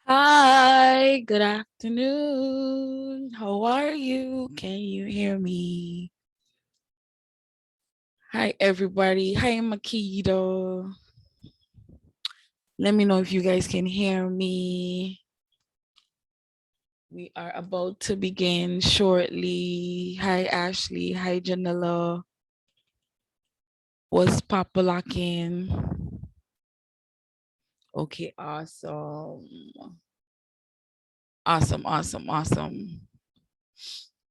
Hi, good afternoon. How are you? Can you hear me? Hi, everybody. Hi, Makito. Let me know if you guys can hear me. We are about to begin shortly. Hi, Ashley. Hi, Janella. What's Papa locking? Okay, awesome. Awesome.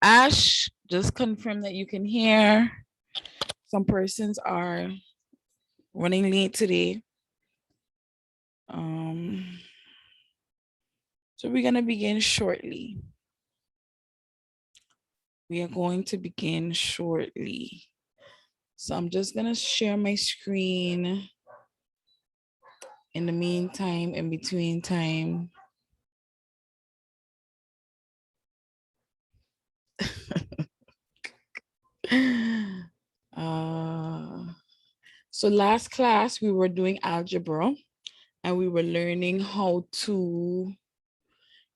Ash, just confirm that you can hear. Some persons are running late today. So we're going to begin shortly. We are going to begin shortly. So I'm just going to share my screen in the meantime, in between time. So last class, we were doing algebra and we were learning how to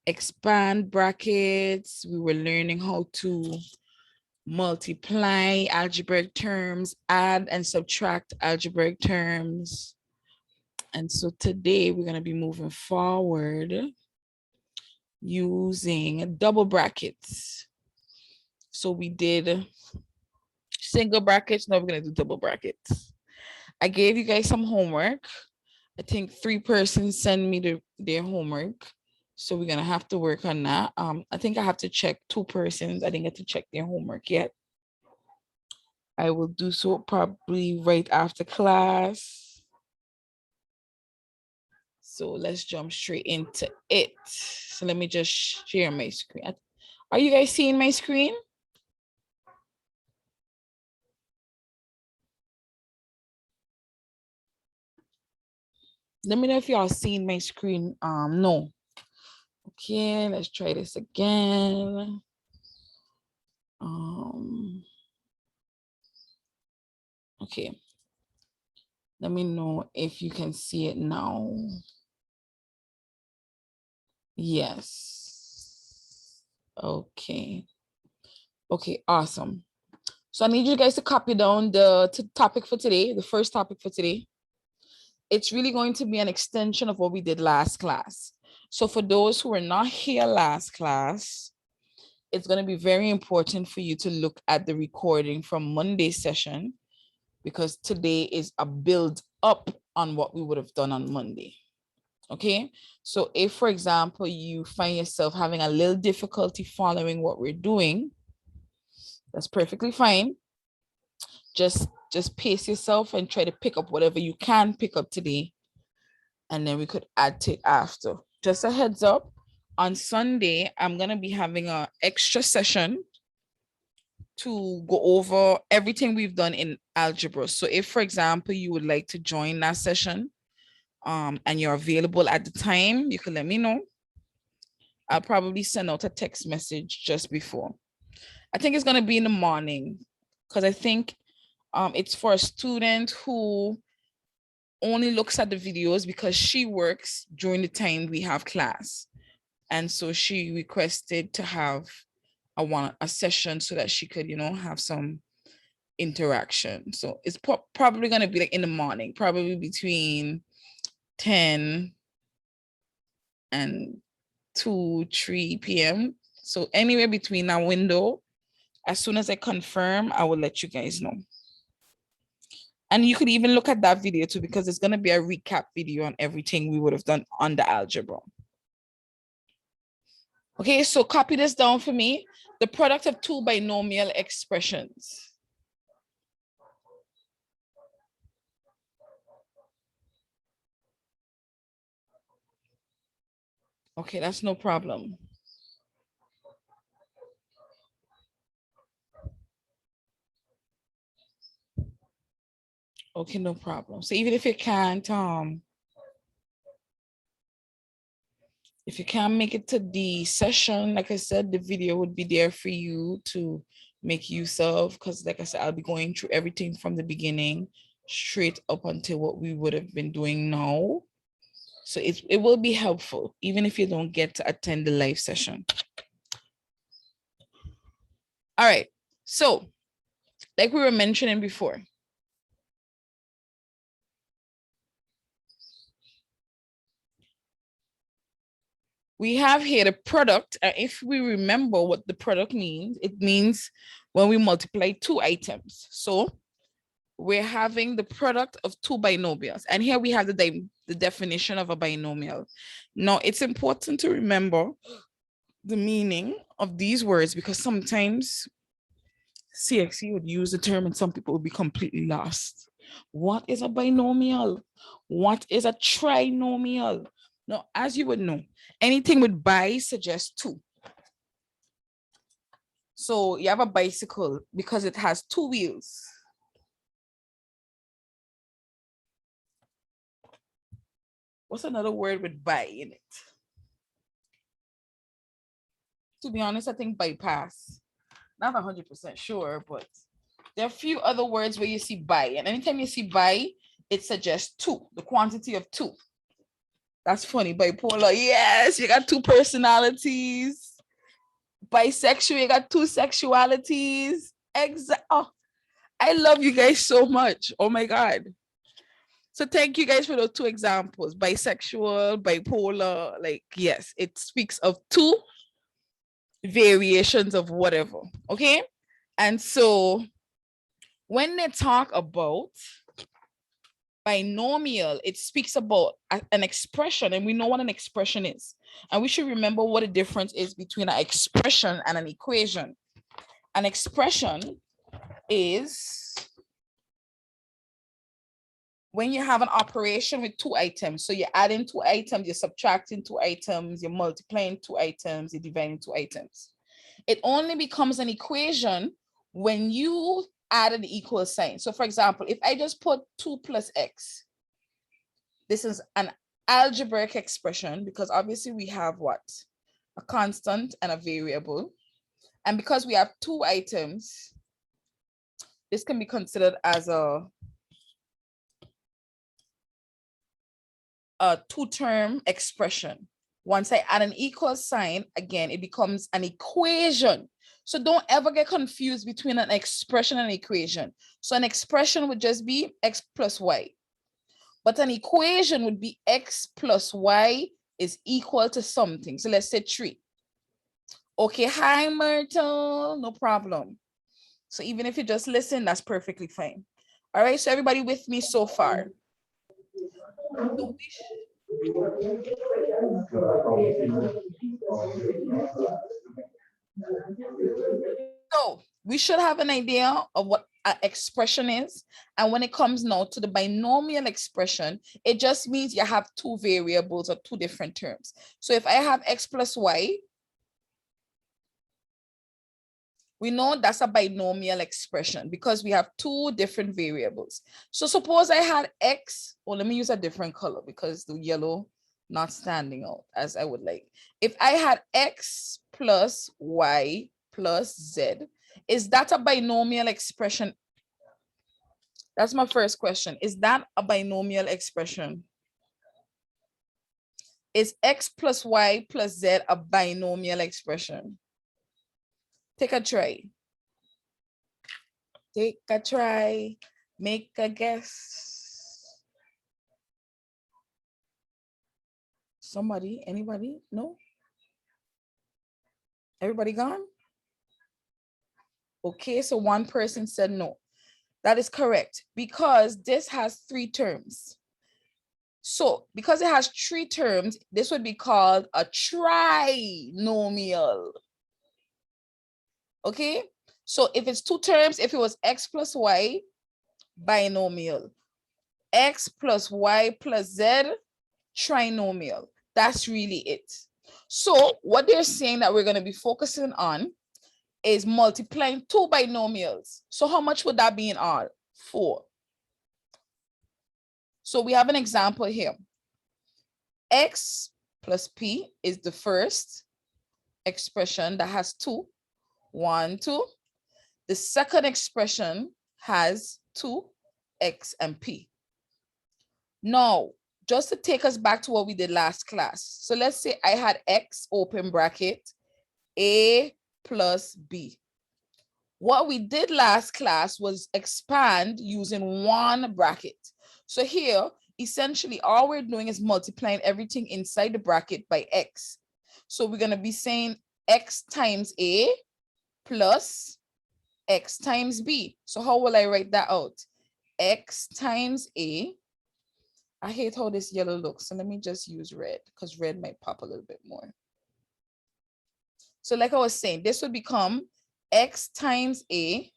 expand brackets. We were learning how to multiply algebraic terms, add and subtract algebraic terms. And so today we're going to be moving forward using double brackets. So we did single brackets. Now we're going to do double brackets. I gave you guys some homework. I think 3 persons send me their homework. So we're going to have to work on that. I think I have to check 2 persons. I didn't get to check their homework yet. I will do so probably right after class. So let's jump straight into it. So let me just share my screen. Are you guys seeing my screen? Let me know if y'all seen my screen. No. Okay, let's try this again. Okay. Let me know if you can see it now. Yes. Okay. Okay, awesome. So I need you guys to copy down the topic for today, the first topic for today. It's really going to be an extension of what we did last class. So for those who were not here last class, it's going to be very important for you to look at the recording from Monday's session because today is a build up on what we would have done on Monday. Okay, so if, for example, you find yourself having a little difficulty following what we're doing, that's perfectly fine. Just pace yourself and try to pick up whatever you can pick up today, and then we could add to it after. Just a heads up, on Sunday, I'm going to be having an extra session to go over everything we've done in algebra. So if, for example, you would like to join that session and you're available at the time, you can let me know. I'll probably send out a text message just before. I think it's going to be in the morning because I think it's for a student who only looks at the videos because she works during the time we have class. And so she requested to have a session so that she could, have some interaction. So it's probably going to be like in the morning, probably between 10 and 2, 3 p.m. So anywhere between that window, as soon as I confirm, I will let you guys know. And you could even look at that video too, because it's going to be a recap video on everything we would have done on the algebra. Okay, so copy this down for me. The product of 2 binomial expressions. Okay, that's no problem. Okay, no problem. So even if you can't make it to the session, like I said, the video would be there for you to make use of, because like I said, I'll be going through everything from the beginning straight up until what we would have been doing now. So it will be helpful, even if you don't get to attend the live session. All right. So like we were mentioning before, we have here the product. And if we remember what the product means, it means when we multiply two items. So we're having the product of two binomials. And here we have the definition of a binomial. Now, it's important to remember the meaning of these words because sometimes CXC would use the term and some people would be completely lost. What is a binomial? What is a trinomial? Now, as you would know, anything with bi suggests two. So you have a bicycle because it has two wheels. What's another word with bi in it? To be honest, I think bypass. Not 100% sure, but there are a few other words where you see bi. And anytime you see bi, it suggests two, the quantity of two. That's funny. Bipolar, yes, you got two personalities. Bisexual, you got two sexualities. Oh, I love you guys so much. Oh my God. So thank you guys for those two examples. Bisexual, bipolar, like, yes, it speaks of two variations of whatever. Okay. And so when they talk about binomial, it speaks about an expression, and we know what an expression is. And we should remember what the difference is between an expression and an equation. An expression is when you have an operation with two items. So you're adding two items, you're subtracting two items, you're multiplying two items, you're dividing two items. It only becomes an equation when you add an equal sign. So for example, if I just put 2 plus x, this is an algebraic expression because obviously we have what? A constant and a variable. And because we have two items, this can be considered as a two-term expression. Once I add an equal sign, again, it becomes an equation. So don't ever get confused between an expression and an equation. So an expression would just be x plus y. But an equation would be x plus y is equal to something. So let's say 3. Okay, hi, Myrtle, no problem. So even if you just listen, that's perfectly fine. All right, so everybody with me so far? So we should have an idea of what an expression is. And when it comes now to the binomial expression, it just means you have two variables or two different terms. So if I have x plus y, we know that's a binomial expression because we have two different variables. So suppose I had x, or let me use a different color because the yellow not standing out as I would like. If I had x plus y plus z, is that a binomial expression? That's my first question. Is that a binomial expression? Is x plus y plus z a binomial expression? Take a try. Take a try. Make a guess. Somebody, anybody? No? Everybody gone? Okay, so one person said no. That is correct because this has 3 terms. So because it has 3 terms, this would be called a trinomial. Okay, so if it's 2 terms, if it was x plus y, binomial. X plus y plus z, trinomial. That's really it. So what they're saying that we're going to be focusing on is multiplying 2 binomials. So how much would that be in all? 4. So we have an example here. X plus p is the first expression that has 2. 1, 2. The second expression has 2, x and p. Now, just to take us back to what we did last class. So let's say I had X open bracket, A plus B. What we did last class was expand using one bracket. So here, essentially, all we're doing is multiplying everything inside the bracket by X. So we're going to be saying X times A plus X times B. So how will I write that out? X times A. I hate how this yellow looks. So let me just use red because red might pop a little bit more. So like I was saying, this would become X times A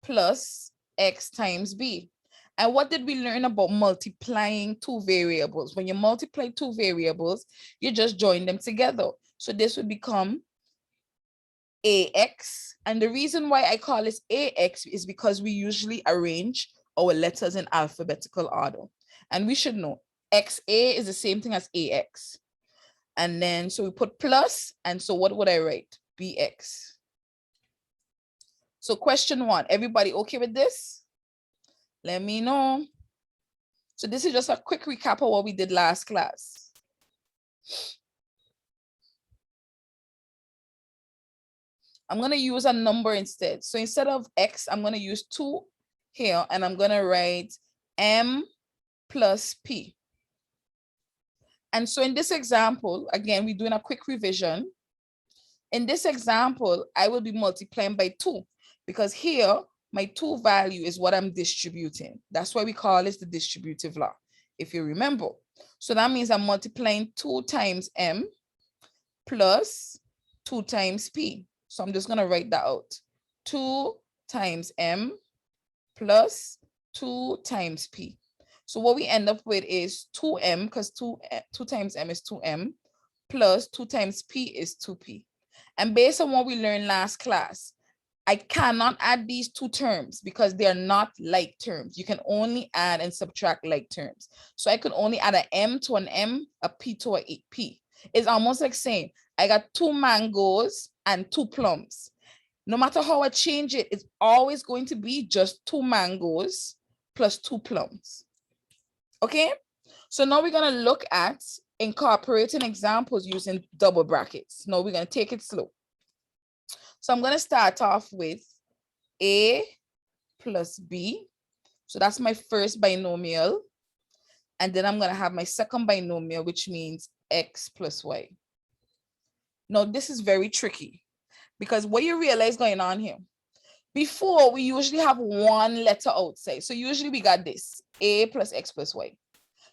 plus X times B. And what did we learn about multiplying two variables? When you multiply two variables, you just join them together. So this would become AX. And the reason why I call this AX is because we usually arrange our letters in alphabetical order. And we should know XA is the same thing as AX. And then, so we put plus, and so what would I write? BX. So question 1, everybody okay with this? Let me know. So this is just a quick recap of what we did last class. I'm going to use a number instead. So instead of X, I'm going to use 2 here, and I'm going to write M plus P. And so in this example, again, we're doing a quick revision. In this example, I will be multiplying by 2 because here, my 2 value is what I'm distributing. That's why we call this the distributive law, if you remember. So that means I'm multiplying 2 times M plus 2 times P. So I'm just going to write that out. 2 times M plus 2 times P. So what we end up with is 2M, because 2 times M is 2M, plus 2 times P is 2P. And based on what we learned last class, I cannot add these two terms because they are not like terms. You can only add and subtract like terms. So I could only add an M to an M, a P to a P. It's almost like saying, I got 2 mangoes and 2 plums. No matter how I change it, it's always going to be just 2 mangoes plus 2 plums. Okay? So now we're going to look at incorporating examples using double brackets. Now we're going to take it slow. So I'm going to start off with A plus B. So that's my first binomial. And then I'm going to have my second binomial, which means X plus Y. Now, this is very tricky because what you realize going on here, before we usually have one letter outside. So usually we got this, A plus X plus Y.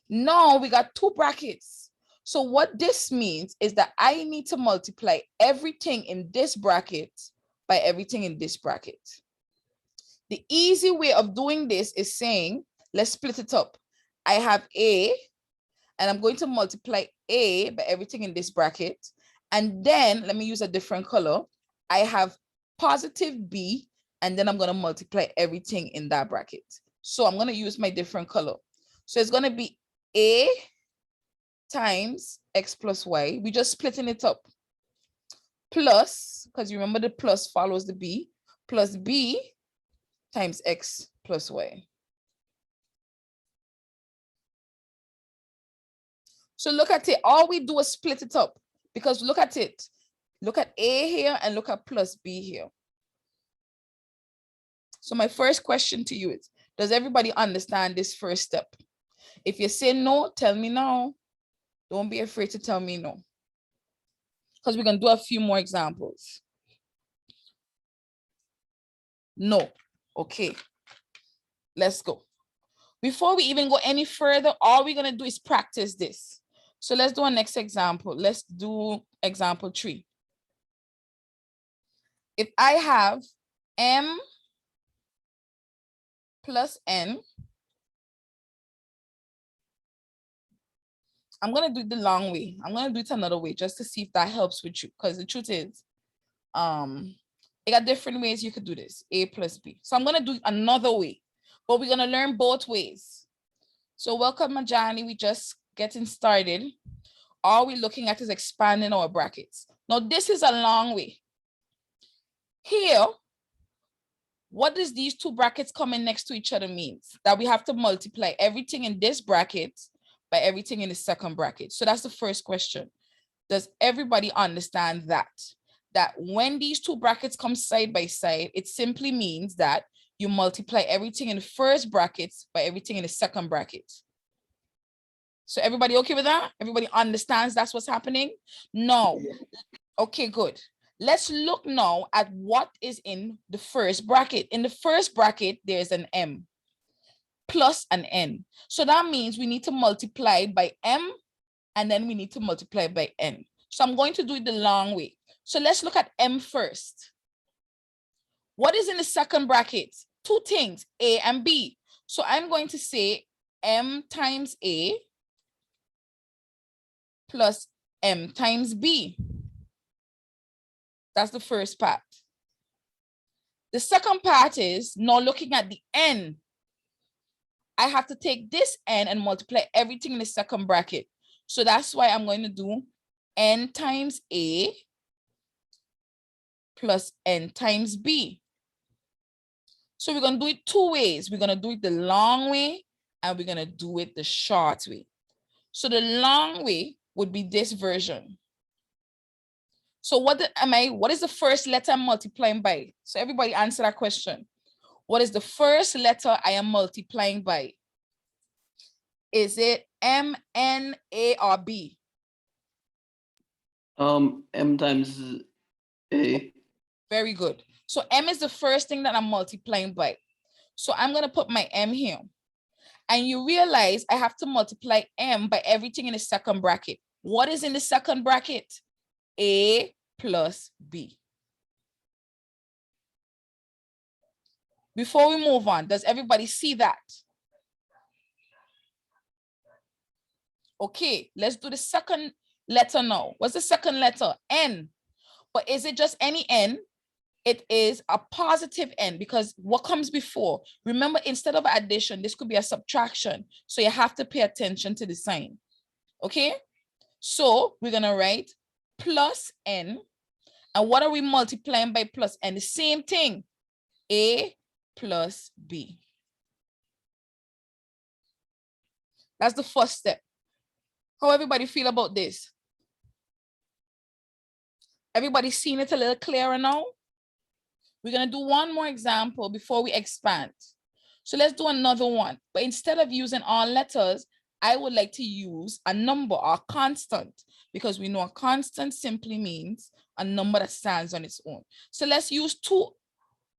Now we got 2 brackets. So what this means is that I need to multiply everything in this bracket by everything in this bracket. The easy way of doing this is saying, let's split it up. I have A, and I'm going to multiply A by everything in this bracket. And then let me use a different color. I have positive B, and then I'm going to multiply everything in that bracket. So I'm going to use my different color. So it's going to be A times X plus Y. We're just splitting it up. Plus, because you remember the plus follows the B, plus B times X plus Y. So look at it. All we do is split it up because look at it. Look at A here and look at plus B here. So my first question to you is, does everybody understand this first step? If you say no, tell me no. Don't be afraid to tell me no. Because we're going to do a few more examples. No. Okay. Let's go. Before we even go any further, all we're going to do is practice this. So let's do our next example. Let's do example 3. If I have M plus N, I'm going to do it the long way. I'm going to do it another way just to see if that helps with you. Because the truth is, you got different ways you could do this, A plus B. So I'm going to do another way, but we're going to learn both ways. So welcome, Majani. We just getting started. All we're looking at is expanding our brackets. Now, this is a long way. Here, what does these 2 brackets coming next to each other means? That we have to multiply everything in this bracket by everything in the second bracket. So that's the first question. Does everybody understand that? That when these two brackets come side by side, it simply means that you multiply everything in the first bracket by everything in the second bracket. So everybody okay with that? Everybody understands that's what's happening? No. Okay, good. Let's look now at what is in the first bracket. In the first bracket, there's an M plus an N. So that means we need to multiply by M and then we need to multiply by N. So I'm going to do it the long way. So let's look at M first. What is in the second bracket? Two things, A and B. So I'm going to say M times A plus M times B. That's the first part. The second part is now looking at the N. I have to take this N and multiply everything in the second bracket. So that's why I'm going to do N times A plus N times B. So we're going to do it two ways. We're going to do it the long way and we're going to do it the short way. So the long way would be this version. So what is the first letter I'm multiplying by? So everybody answer that question. What is the first letter I am multiplying by? Is it M, N, A, or B? M times A. Very good. So M is the first thing that I'm multiplying by. So I'm going to put my M here. And you realize I have to multiply M by everything in the second bracket. What is in the second bracket? A plus B. Before we move on, does everybody see that? Okay, let's do the second letter now. What's the second letter? N. But is it just any N? It is a positive N because what comes before? Remember, instead of addition, this could be a subtraction. So you have to pay attention to the sign. Okay? So we're going to write plus N. And what are we multiplying by plus N? The same thing. A plus B. That's the first step. How everybody feel about this? Everybody seen it a little clearer now? We're going to do one more example before we expand. So let's do another one. But instead of using all letters, I would like to use a number or a constant because we know a constant simply means a number that stands on its own. So let's use 2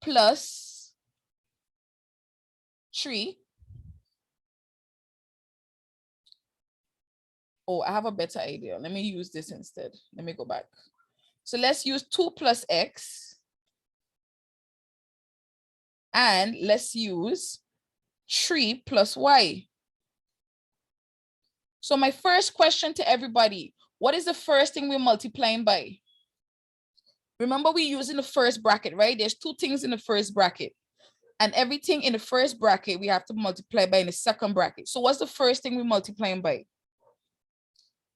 plus 3. Oh, I have a better idea. Let me use this instead. Let me go back. So let's use 2 plus X. And let's use 3 plus Y. So my first question to everybody, what is the first thing we're multiplying by? Remember, we're using the first bracket, right? There's two things in the first bracket. And everything in the first bracket, we have to multiply by in the second bracket. So what's the first thing we're multiplying by?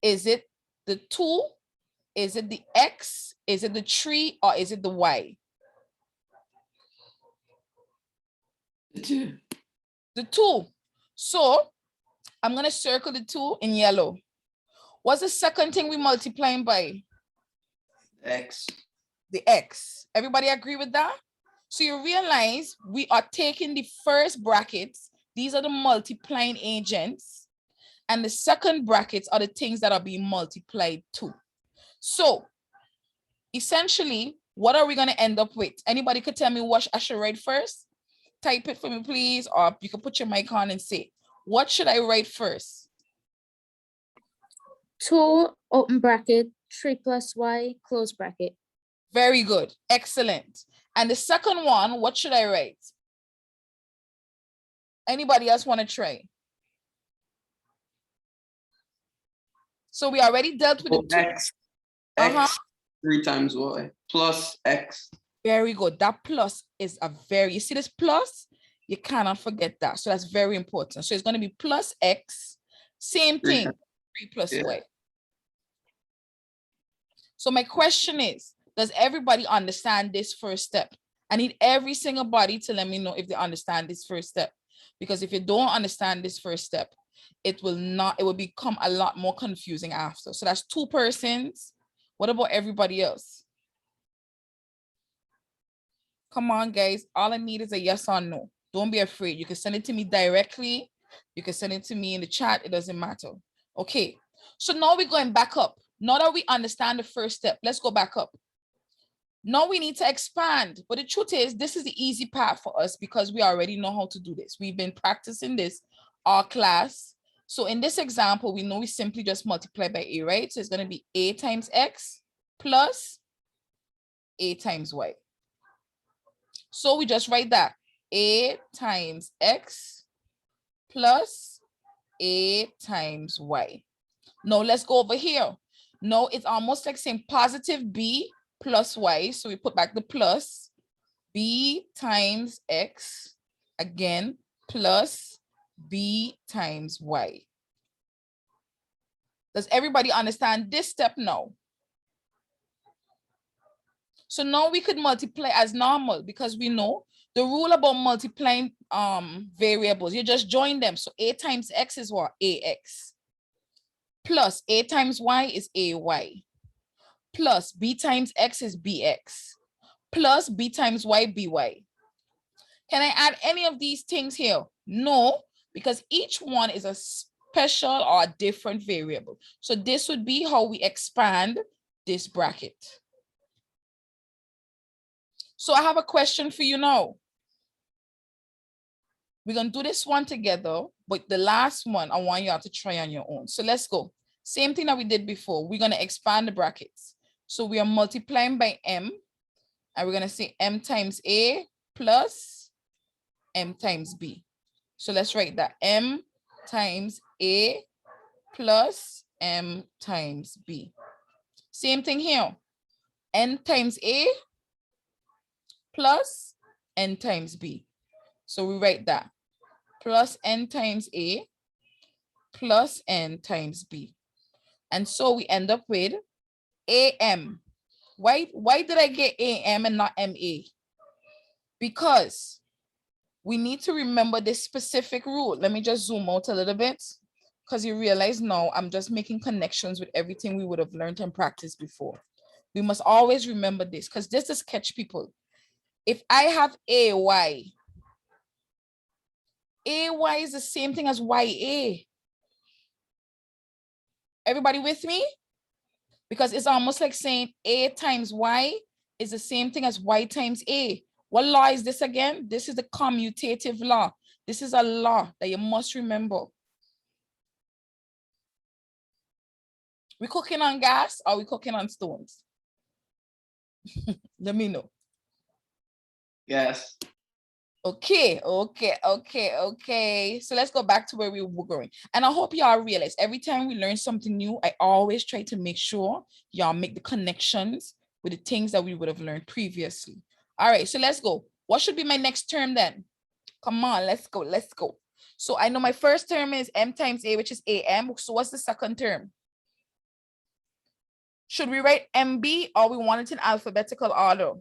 Is it the 2? Is it the X? Is it the 3? Or is it the Y? The 2. The 2. So I'm going to circle the 2 in yellow. What's the second thing we're multiplying by? X. The X. Everybody agree with that? So you realize we are taking the first brackets. These are the multiplying agents. And the second brackets are the things that are being multiplied to. So essentially, what are we going to end up with? Anybody could tell me what I should write first? Type it for me, please. Or you can put your mic on and say, what should I write first? 2 open bracket, 3 plus Y close bracket. Very good. Excellent. And the second one, what should I write? Anybody else want to try? So we already dealt with the 2. X. X 3 times Y plus X. Very good. That plus is a very, you see this plus? You cannot forget that. So that's very important. So it's going to be plus X, same thing, 3 plus Y. So my question is, does everybody understand this first step? I need every single body to let me know if they understand this first step. Because if you don't understand this first step, it will become a lot more confusing after. So that's 2 persons. What about everybody else? Come on, guys. All I need is a yes or no. Don't be afraid. You can send it to me directly. You can send it to me in the chat. It doesn't matter. Okay. So now we're going back up. Now that we understand the first step, let's go back up. Now we need to expand. But the truth is, this is the easy part for us because we already know how to do this. We've been practicing this all class. So in this example, we know we simply just multiply by a, right? So it's going to be a times x plus a times y. So we just write that a times x plus a times y. Now let's go over here. Now it's almost like saying positive b plus y. So we put back the plus b times x again plus b times y. Does everybody understand this step now? So now we could multiply as normal because we know the rule about multiplying variables. You just join them. So a times x is what? Ax. Plus a times y is ay. Plus b times x is bx. Plus b times y, by. Can I add any of these things here? No, because each one is a special or a different variable. So this would be how we expand this bracket. So I have a question for you now. We're going to do this one together, but the last one, I want you all to try on your own. So let's go. Same thing that we did before. We're going to expand the brackets. So we are multiplying by m, and we're going to say m times a plus m times b. So let's write that m times a plus m times b. Same thing here. N times a plus n times b. So we write that plus n times a plus n times b. And so we end up with am. Why did I get am and not ma? Because we need to remember this specific rule. Let me just zoom out a little bit because you realize now I'm just making connections with everything we would have learned and practiced before. We must always remember this because this is catch people. If I have ay is the same thing as ya. Everybody with me? Because it's almost like saying a times y is the same thing as y times a. What law is this again? This is the commutative law. This is a law that you must remember. We cooking on gas or we cooking on stones? Let me know. Yes. Okay. So let's go back to where we were going. And I hope y'all realize every time we learn something new, I always try to make sure y'all make the connections with the things that we would have learned previously. All right, so let's go. What should be my next term then? Come on, let's go. So I know my first term is m times a, which is am. So what's the second term? Should we write mb or we want it in alphabetical order?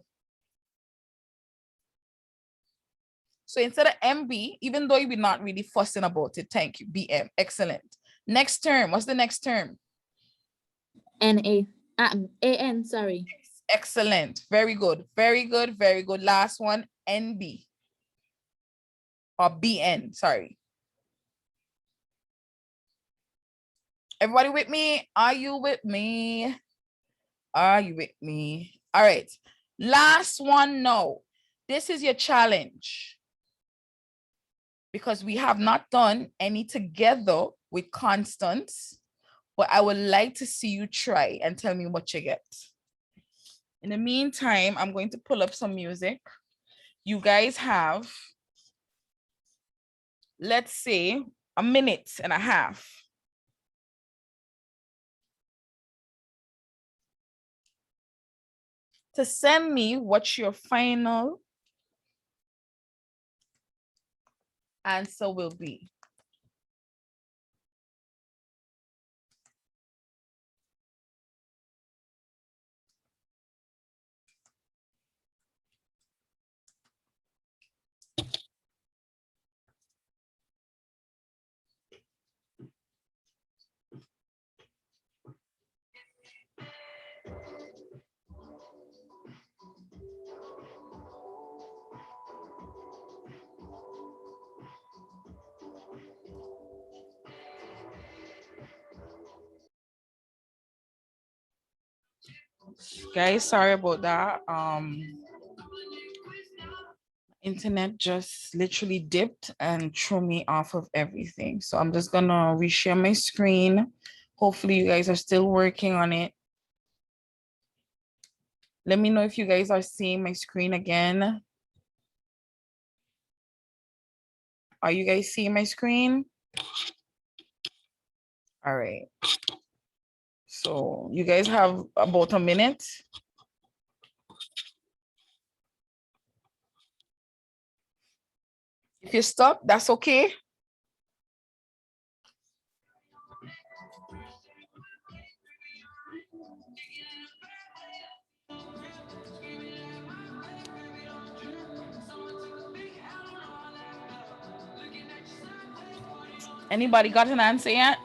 So instead of MB, even though we're not really fussing about it, thank you, BM, excellent. Next term, what's the next term? AN, sorry. Excellent, very good. Last one, NB. Or BN, sorry. Everybody with me? Are you with me? Are you with me? All right, last one, no. This is your challenge. Because we have not done any together with constants, but I would like to see you try and tell me what you get. In the meantime, I'm going to pull up some music. You guys have, let's say, a minute and a half. To send me what your final answer will be. Guys, sorry about that. Internet just literally dipped and threw me off of everything. So I'm just gonna reshare my screen. Hopefully you guys are still working on it. Let me know if you guys are seeing my screen again. Are you guys seeing my screen? All right. So you guys have about a minute. If you stop, that's okay. Anybody got an answer yet?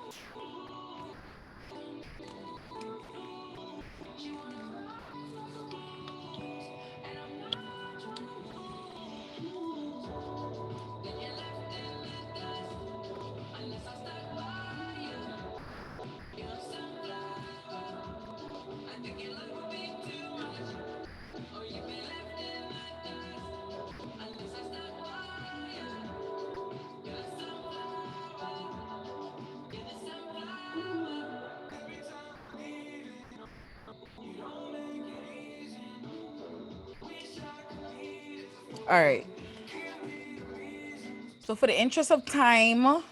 All right. So for the interest of time,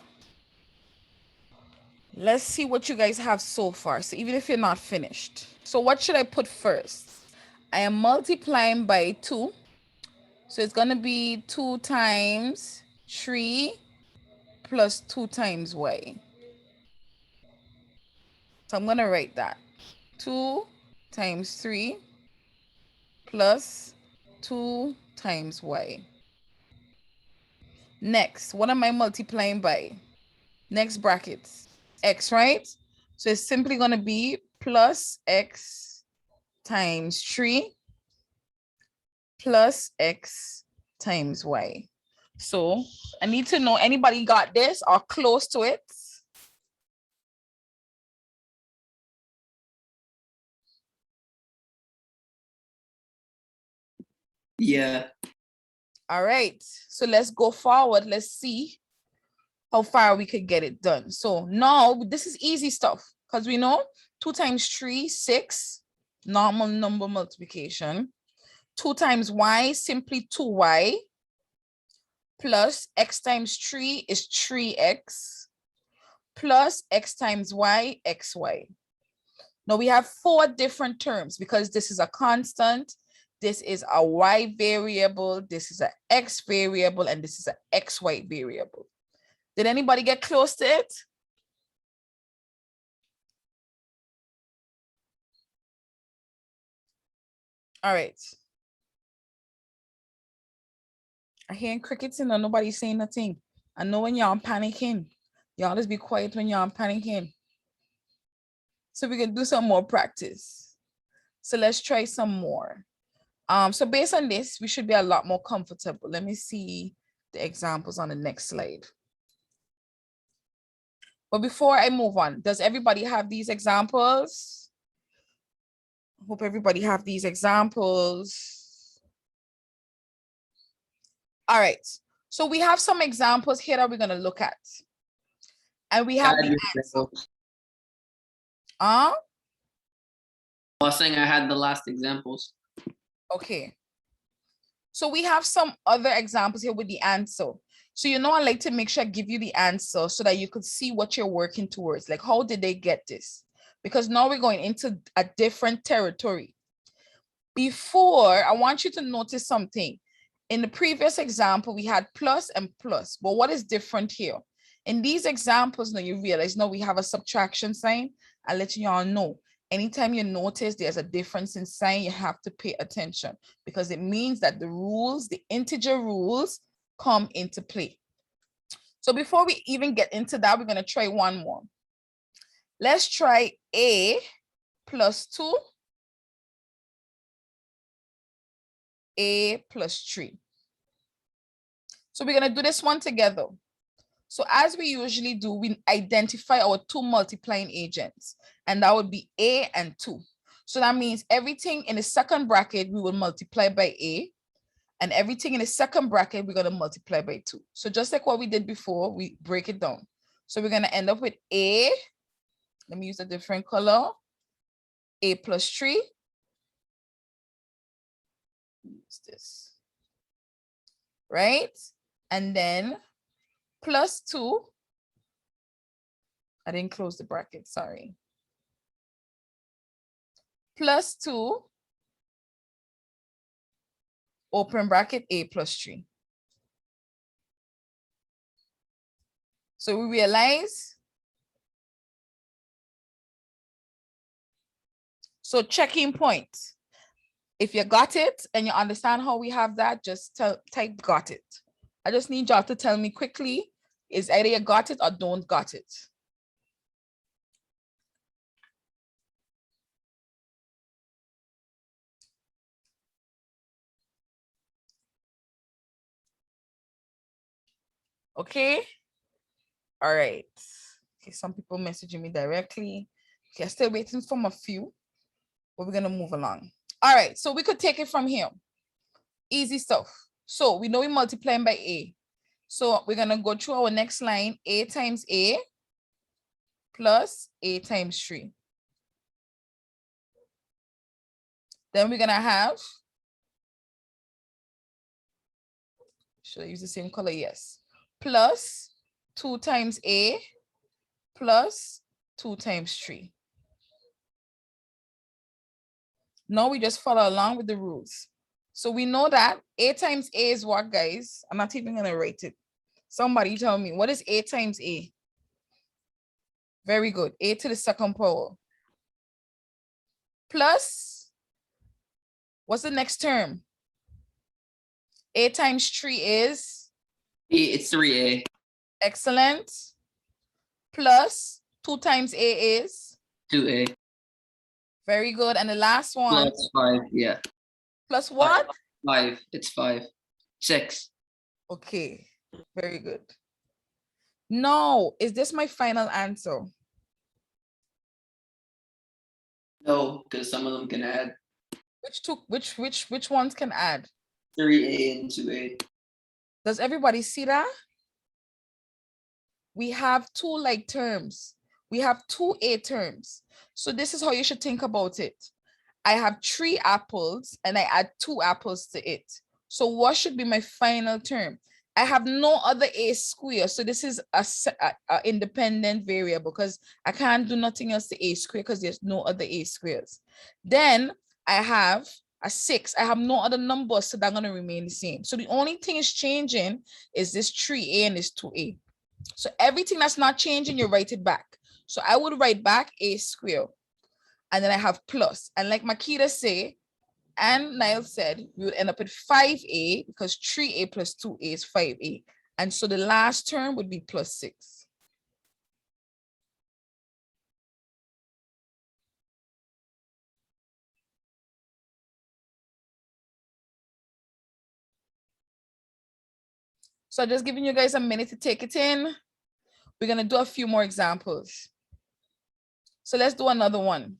let's see what you guys have so far. So even if you're not finished. So what should I put first? I am multiplying by 2. So it's going to be 2 times 3 plus 2 times y. So I'm going to write that. 2 times 3 plus 2 times y. Next, what am I multiplying by? Next brackets, x, right? So it's simply going to be plus x times 3 plus x times y. So I need to know, anybody got this or close to it? Yeah. All right, so let's go forward. Let's see how far we could get it done. So now this is easy stuff because we know 2 times 3, 6, normal number multiplication. 2 times y, simply 2y, plus x times 3 is 3x, plus x times y, xy. Now we have 4 different terms because this is a constant, this is a y variable, this is an x variable, and this is an xy variable. Did anybody get close to it? All right. I hearing crickets and nobody saying nothing. I know when y'all panicking. Y'all just be quiet when y'all panicking. So we can do some more practice. So let's try some more. So based on this, we should be a lot more comfortable. Let me see the examples on the next slide. But before I move on, does everybody have these examples? Hope everybody have these examples. All right, so we have some examples here that we're gonna look at. And we have the answer. I was saying I had the last examples. Okay. So we have some other examples here with the answer. So I like to make sure I give you the answer so that you could see what you're working towards. Like, how did they get this? Because now we're going into a different territory. Before, I want you to notice something. In the previous example, we had plus and plus, but what is different here? In these examples, now you realize now we have a subtraction sign. I'll let you all know. Anytime you notice there's a difference in sign, you have to pay attention because it means that the rules, the integer rules, come into play. So before we even get into that, we're going to try one more. Let's try a plus 2, a plus 3. So we're going to do this one together. So as we usually do, we identify our 2 multiplying agents, and that would be a and 2. So that means everything in the second bracket, we will multiply by A. And everything in the second bracket, we're going to multiply by 2. So just like what we did before, we break it down. So we're going to end up with A. Let me use a different color. A plus 3. What's this? Right? And then plus 2. I didn't close the bracket, sorry. Plus 2. Open bracket, A plus 3. So we realize, so checking point. If you got it and you understand how we have that, just type got it. I just need y'all to tell me quickly, is either you got it or don't got it. Okay. All right. Okay, some people messaging me directly. Okay, I'm still waiting from a few, but we're gonna move along. All right, so we could take it from here. Easy stuff. So we know we're multiplying by A. So we're gonna go through our next line, A times A plus A times 3. Then we're gonna have, should I use the same color? Yes. Plus 2 times A plus 2 times 3. Now we just follow along with the rules. So we know that A times A is what, guys? I'm not even gonna write it. Somebody tell me, what is A times A? Very good. A to the second power. Plus, what's the next term? A times 3 is? It's 3A. Excellent. Plus 2 times A is? 2A. Very good. And the last one? Plus 5, yeah. Plus what? 5, it's 5. 6. Okay, very good. No, is this my final answer? No, because some of them can add Which ones can add? 3A and 2A. Does everybody see that? We have 2 like terms. We have 2 A terms. So this is how you should think about it. I have 3 apples and I add 2 apples to it. So what should be my final term? I have no other A square. So this is a independent variable because I can't do nothing else to A square because there's no other A squares. Then I have a 6. I have no other numbers, so they're going to remain the same. So the only thing is changing is this 3A and this 2A. So everything that's not changing, you write it back. So I would write back A square. And then I have plus. And like Makita say, and Niall said, we would end up with 5A because 3A plus 2A is 5A. And so the last term would be plus 6. So just giving you guys a minute to take it in. We're going to do a few more examples. So let's do another one.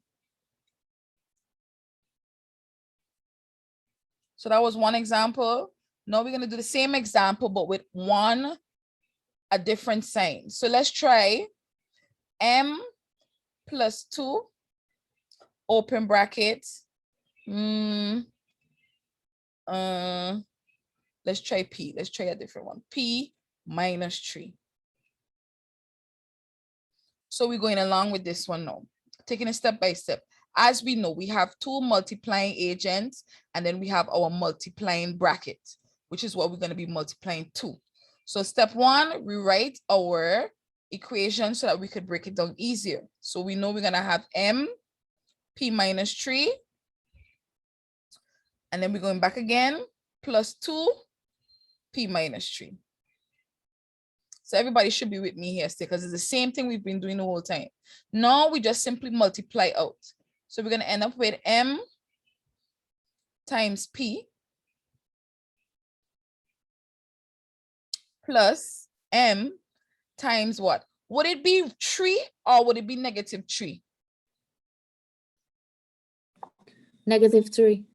So that was one example. Now we're going to do the same example, but with a different sign. So let's try M plus 2, open bracket. Let's try P. Let's try a different one. P minus 3. So we're going along with this one now, taking it step by step. As we know, we have 2 multiplying agents, and then we have our multiplying bracket, which is what we're going to be multiplying 2. So step 1, we write our equation so that we could break it down easier. So we know we're going to have M, P minus 3, and then we're going back again, plus 2, P minus 3. So everybody should be with me here still, because it's the same thing we've been doing the whole time. Now we just simply multiply out. So we're going to end up with M times P plus M times what? Would it be 3 or would it be negative 3? -3.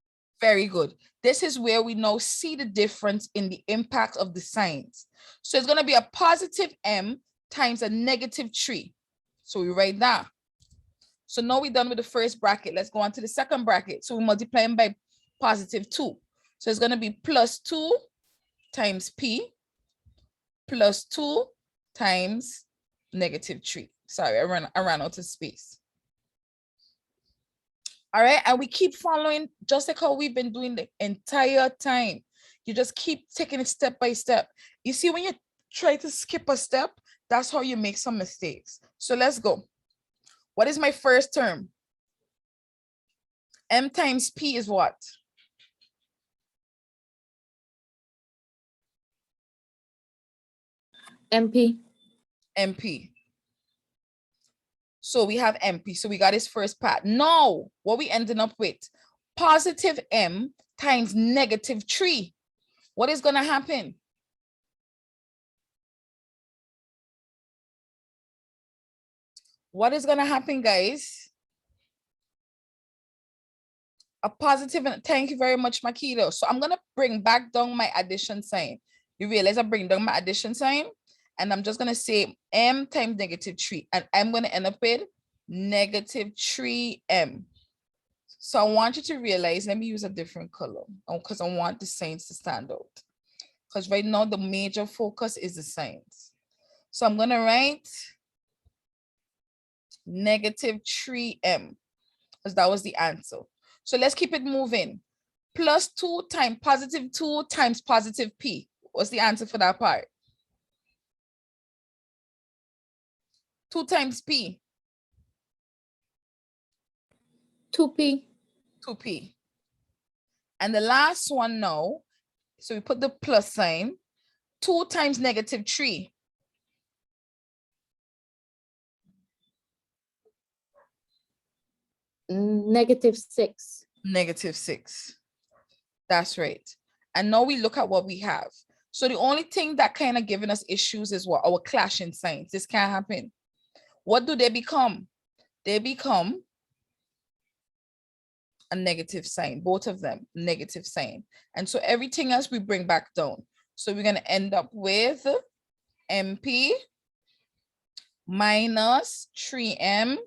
Very good. This is where we now see the difference in the impact of the signs. So it's going to be a positive m times a -3. So we write that. So now we're done with the first bracket. Let's go on to the second bracket. So we multiply them by +2. So it's going to be +2 times p plus 2 times -3. Sorry, I ran out of space. All right, and we keep following just like how we've been doing the entire time. You just keep taking it step by step. You see, when you try to skip a step, that's how you make some mistakes. So let's go. What is my first term? M times P is what? MP. MP. So we have MP. So we got his first part. Now, what we ending up with? Positive M times -3. What is going to happen? What is going to happen, guys? A positive, and thank you very much, Makito. So I'm going to bring back down my addition sign. You realize I bring down my addition sign, and I'm just going to say M times -3, and I'm going to end up with -3M. So I want you to realize, let me use a different color because I want the signs to stand out. Because right now the major focus is the signs. So I'm going to write -3M because that was the answer. So let's keep it moving. +2 times +2 times +P. What's the answer for that part? 2 times P. 2P. 2P. And the last one now, so we put the plus sign, 2 times -3. -6. -6. That's right. And now we look at what we have. So the only thing that kind of giving us issues is what? Our clashing signs. This can't happen. What do they become? They become a negative sign, both of them, negative sign. And so everything else we bring back down. So we're going to end up with MP minus 3M.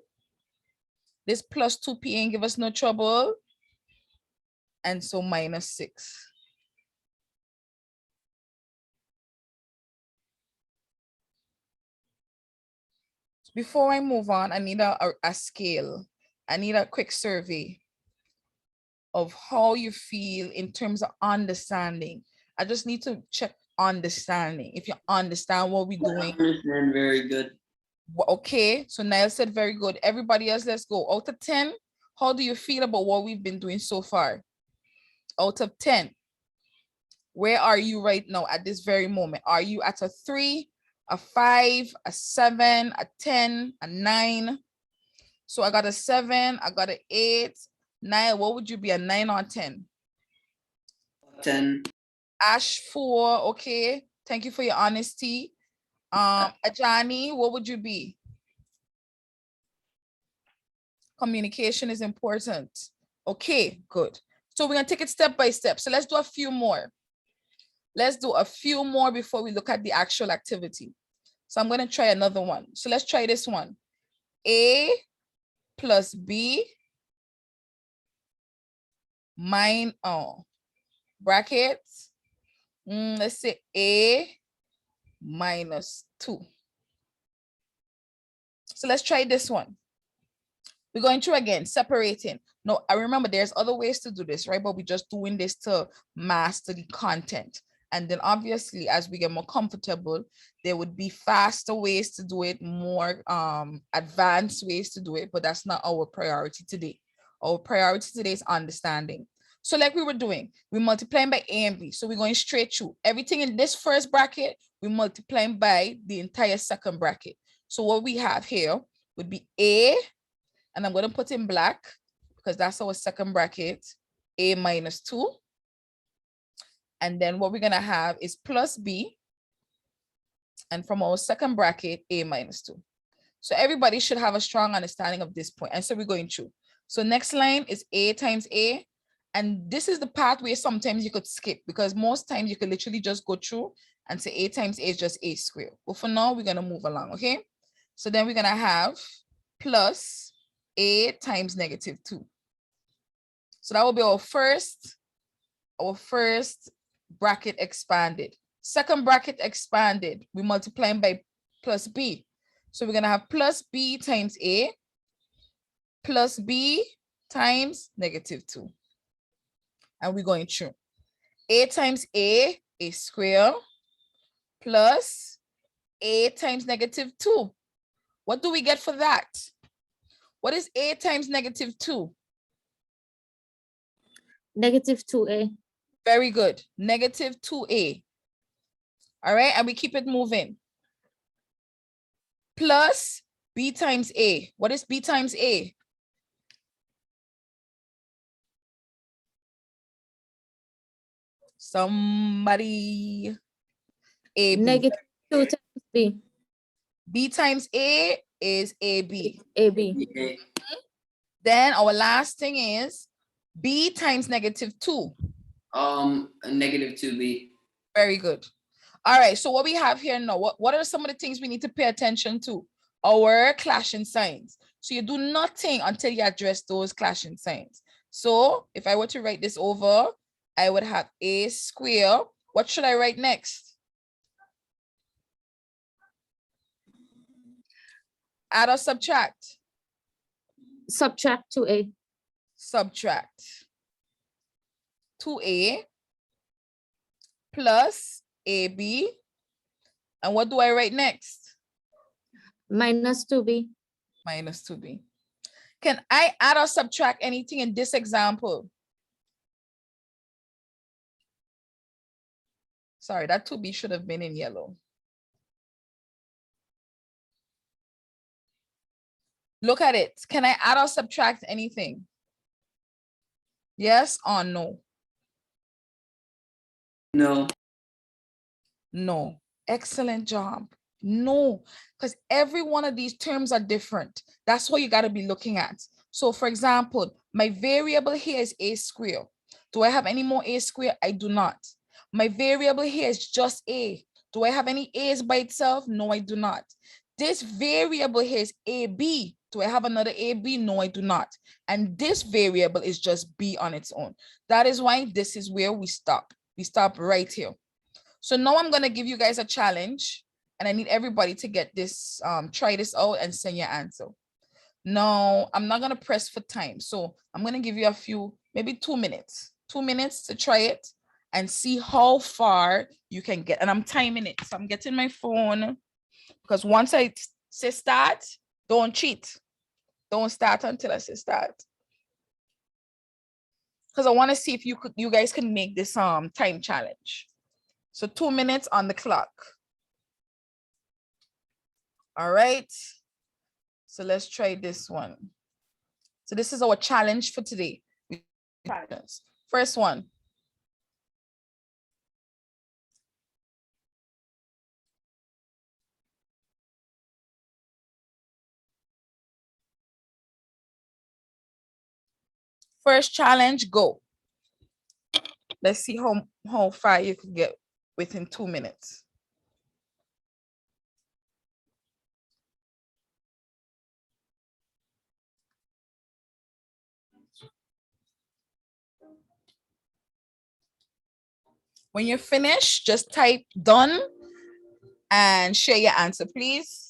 This plus 2P ain't give us no trouble. And so -6. Before I move on, I need a scale. I need a quick survey of how you feel in terms of understanding. I just need to check understanding. If you understand what we're doing. I understand very good. Okay, so Niall said very good. Everybody else, let's go. Out of 10, how do you feel about what we've been doing so far? Out of 10, where are you right now at this very moment? Are you at a 3, a 5, a 7, a 10, a 9? So I got a 7, I got an 8. 9, what would you be, a 9 or 10? 10. Ash, 4, okay. Thank you for your honesty. Ajani, what would you be? Communication is important. Okay, good. So we're gonna take it step by step. So let's do a few more. Let's do a few more before we look at the actual activity. So I'm gonna try another one. So let's try this one. A plus B brackets. Let's say A minus 2. So let's try this one. We're going through again, separating. No, I remember there's other ways to do this, right? But we're just doing this to master the content. And then obviously, as we get more comfortable, there would be faster ways to do it, more advanced ways to do it, but that's not our priority today. Our priority today is understanding. So like we were doing, we're multiplying by A and B. So we're going straight through. Everything in this first bracket, we're multiplying by the entire second bracket. So what we have here would be A, and I'm going to put in black because that's our second bracket, A minus 2. And then what we're going to have is plus B. And from our second bracket, A minus 2. So everybody should have a strong understanding of this point. And so we're going through. So next line is A times A. And this is the part where sometimes you could skip because most times you could literally just go through and say A times A is just A squared. But for now, we're going to move along, okay? So then we're going to have plus A times -2. So that will be our first bracket expanded. Second bracket expanded, we multiply by plus B. So we're going to have plus B times A plus B times -2. And we're going through. A times A square plus A times -2. What do we get for that? What is A times -2? -2A. Very good. -2A. All right, and we keep it moving. Plus B times A. What is B times A? Somebody. AB. -2 times B. B times A is AB. AB. Then our last thing is B times -2. A -2B. Very good. All right, so what we have here now, what are some of the things we need to pay attention to? Our clashing signs. So you do nothing until you address those clashing signs. So if I were to write this over, I would have A square. What should I write next? Add or subtract? Subtract 2A. Subtract 2A plus AB. And what do I write next? -2B. -2B. Can I add or subtract anything in this example? Sorry, that 2B should have been in yellow. Look at it. Can I add or subtract anything? Yes or no? No. No. Excellent job. No, because every one of these terms are different. That's what you got to be looking at. So for example, my variable here is A square. Do I have any more A square? I do not. My variable here is just A. Do I have any A's by itself? No, I do not. This variable here is AB. Do I have another AB? No, I do not. And this variable is just B on its own. That is why this is where we stop. We stop right here. So now I'm going to give you guys a challenge and I need everybody to get this, try this out and send your answer. No, I'm not going to press for time. So I'm going to give you a few, maybe 2 minutes, 2 minutes to try it and see how far you can get. And I'm timing it. So I'm getting my phone because once I say start, don't cheat. Don't start until I say start. Because I want to see if you guys can make this time challenge. So 2 minutes on the clock. All right. So let's try this one. So this is our challenge for today. First one. First challenge, go. Let's see how far you can get within 2 minutes. When you're finished, just type done and share your answer, please.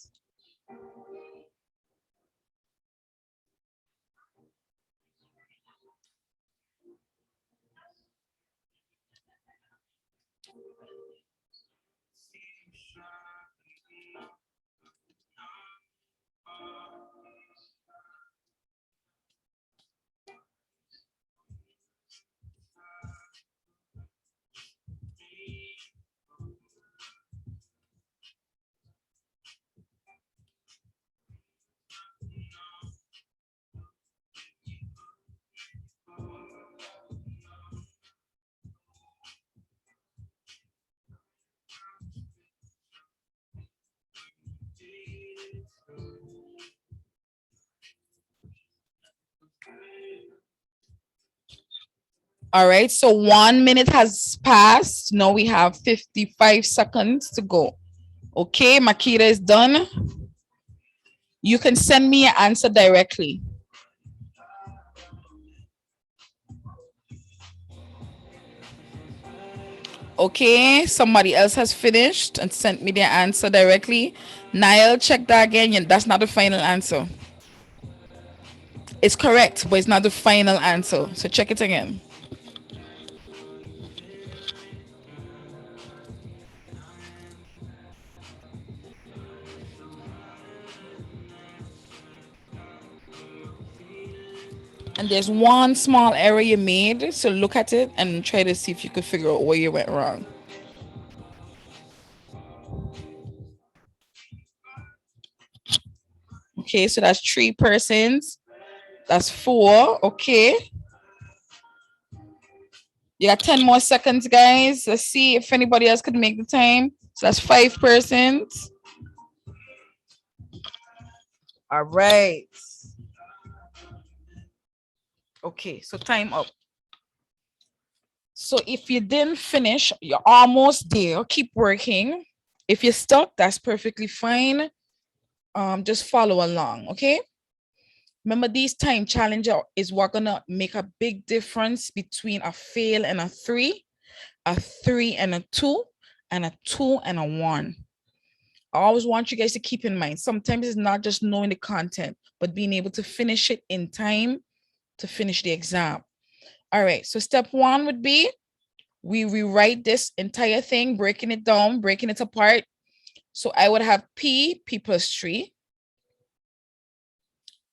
All right, so 1 minute has passed. Now we have 55 seconds to go. Okay, Makita is done. You can send me your answer directly. Okay, somebody else has finished and sent me their answer directly. Niall, check that again. That's not the final answer. It's correct, but it's not the final answer. So check it again. And there's one small error you made. So look at it and try to see if you could figure out where you went wrong. Okay, so that's 3 persons. That's 4. Okay. You got 10 more seconds, guys. Let's see if anybody else could make the time. So that's 5 persons. All right. Okay, so time up. So if you didn't finish, you're almost there. Keep working. If you're stuck, that's perfectly fine. Just follow along, okay? Remember, these time challenges is what gonna make a big difference between a fail and a 3, a 3 and a 2, and a 2 and a 1. I always want you guys to keep in mind, sometimes it's not just knowing the content, but being able to finish it in time to finish the exam. All right, so step 1 would be, we rewrite this entire thing, breaking it down, breaking it apart. So I would have P plus 3,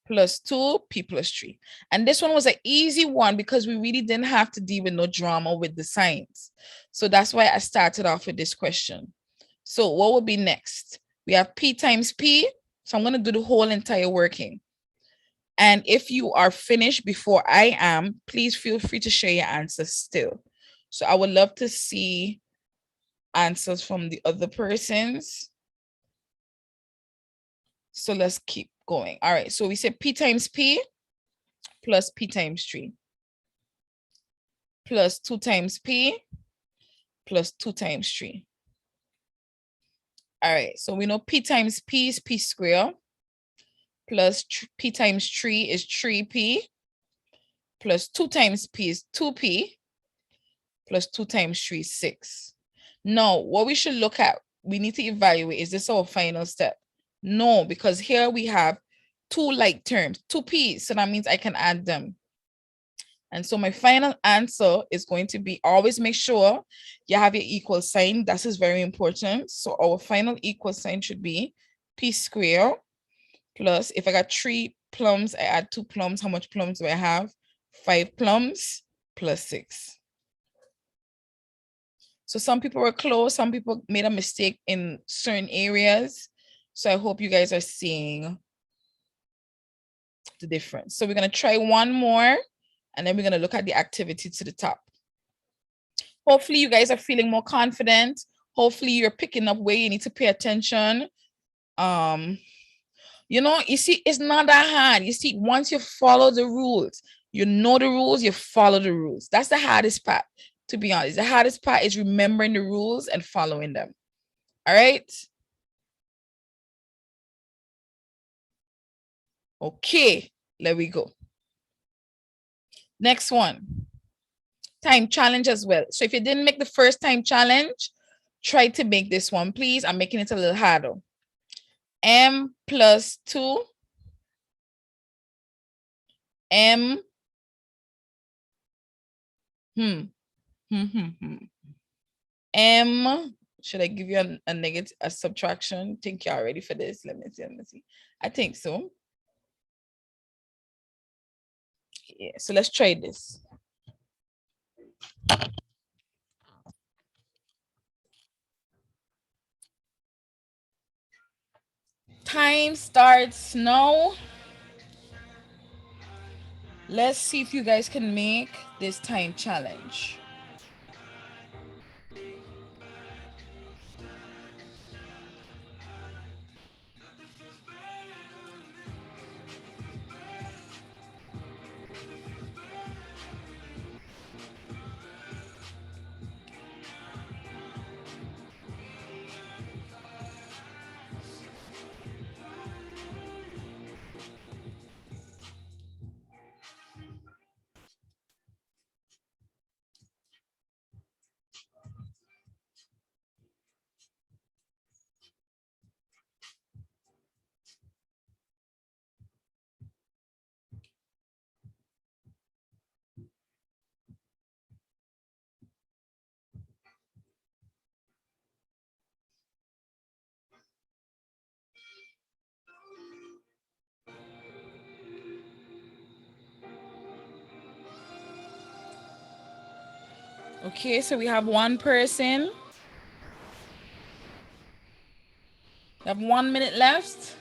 plus 2, P plus 3. And this one was an easy one because we really didn't have to deal with no drama with the signs. So that's why I started off with this question. So what would be next? We have P times P. So I'm going to do the whole entire working. And if you are finished before I am, please feel free to share your answers still. So I would love to see answers from the other persons. So let's keep going. All right, so we say P times P plus P times 3 plus 2 times P plus 2 times 3. All right, so we know P times P is P squared plus P times 3 is 3P plus 2 times P is 2P plus 2 times 3 is 6. Now, what we should look at, we need to evaluate, is this our final step? No, because here we have 2 like terms, 2 P's, so that means I can add them. And so my final answer is going to be, always make sure you have your equal sign. That is very important. So our final equal sign should be P squared plus, if I got 3 plums, I add 2 plums. How much plums do I have? 5 plums plus 6. So some people were close. Some people made a mistake in certain areas. So I hope you guys are seeing the difference. So we're going to try one more, and then we're going to look at the activity to the top. Hopefully you guys are feeling more confident. Hopefully you're picking up where you need to pay attention. You know, you see, it's not that hard. You see, once you follow the rules, you know the rules, you follow the rules. That's the hardest part, to be honest. The hardest part is remembering the rules and following them. All right. Okay, there we go. Next one, time challenge as well. So if you didn't make the first time challenge, try to make this one, please. I'm making it a little harder. M plus 2, M, M, should I give you a negative, a subtraction? Think you're ready for this? Let me see. I think so. Yeah, so let's try this. Time starts now. Let's see if you guys can make this time challenge. Okay, so we have one person. We have 1 minute left.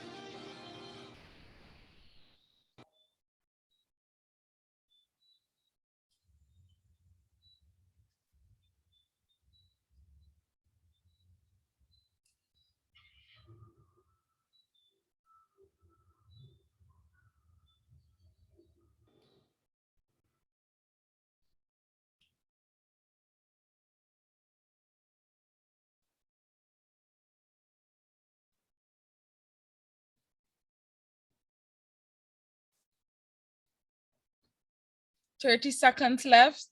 Thirty seconds left.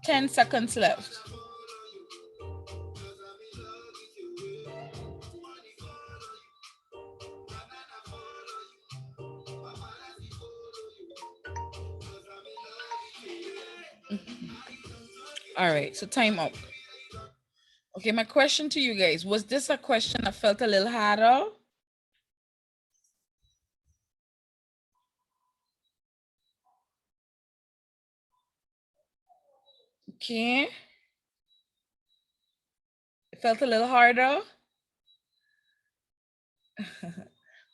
Ten seconds left. All right, so time up. Okay, my question to you guys, was this a question that felt a little harder? Okay. It felt a little harder.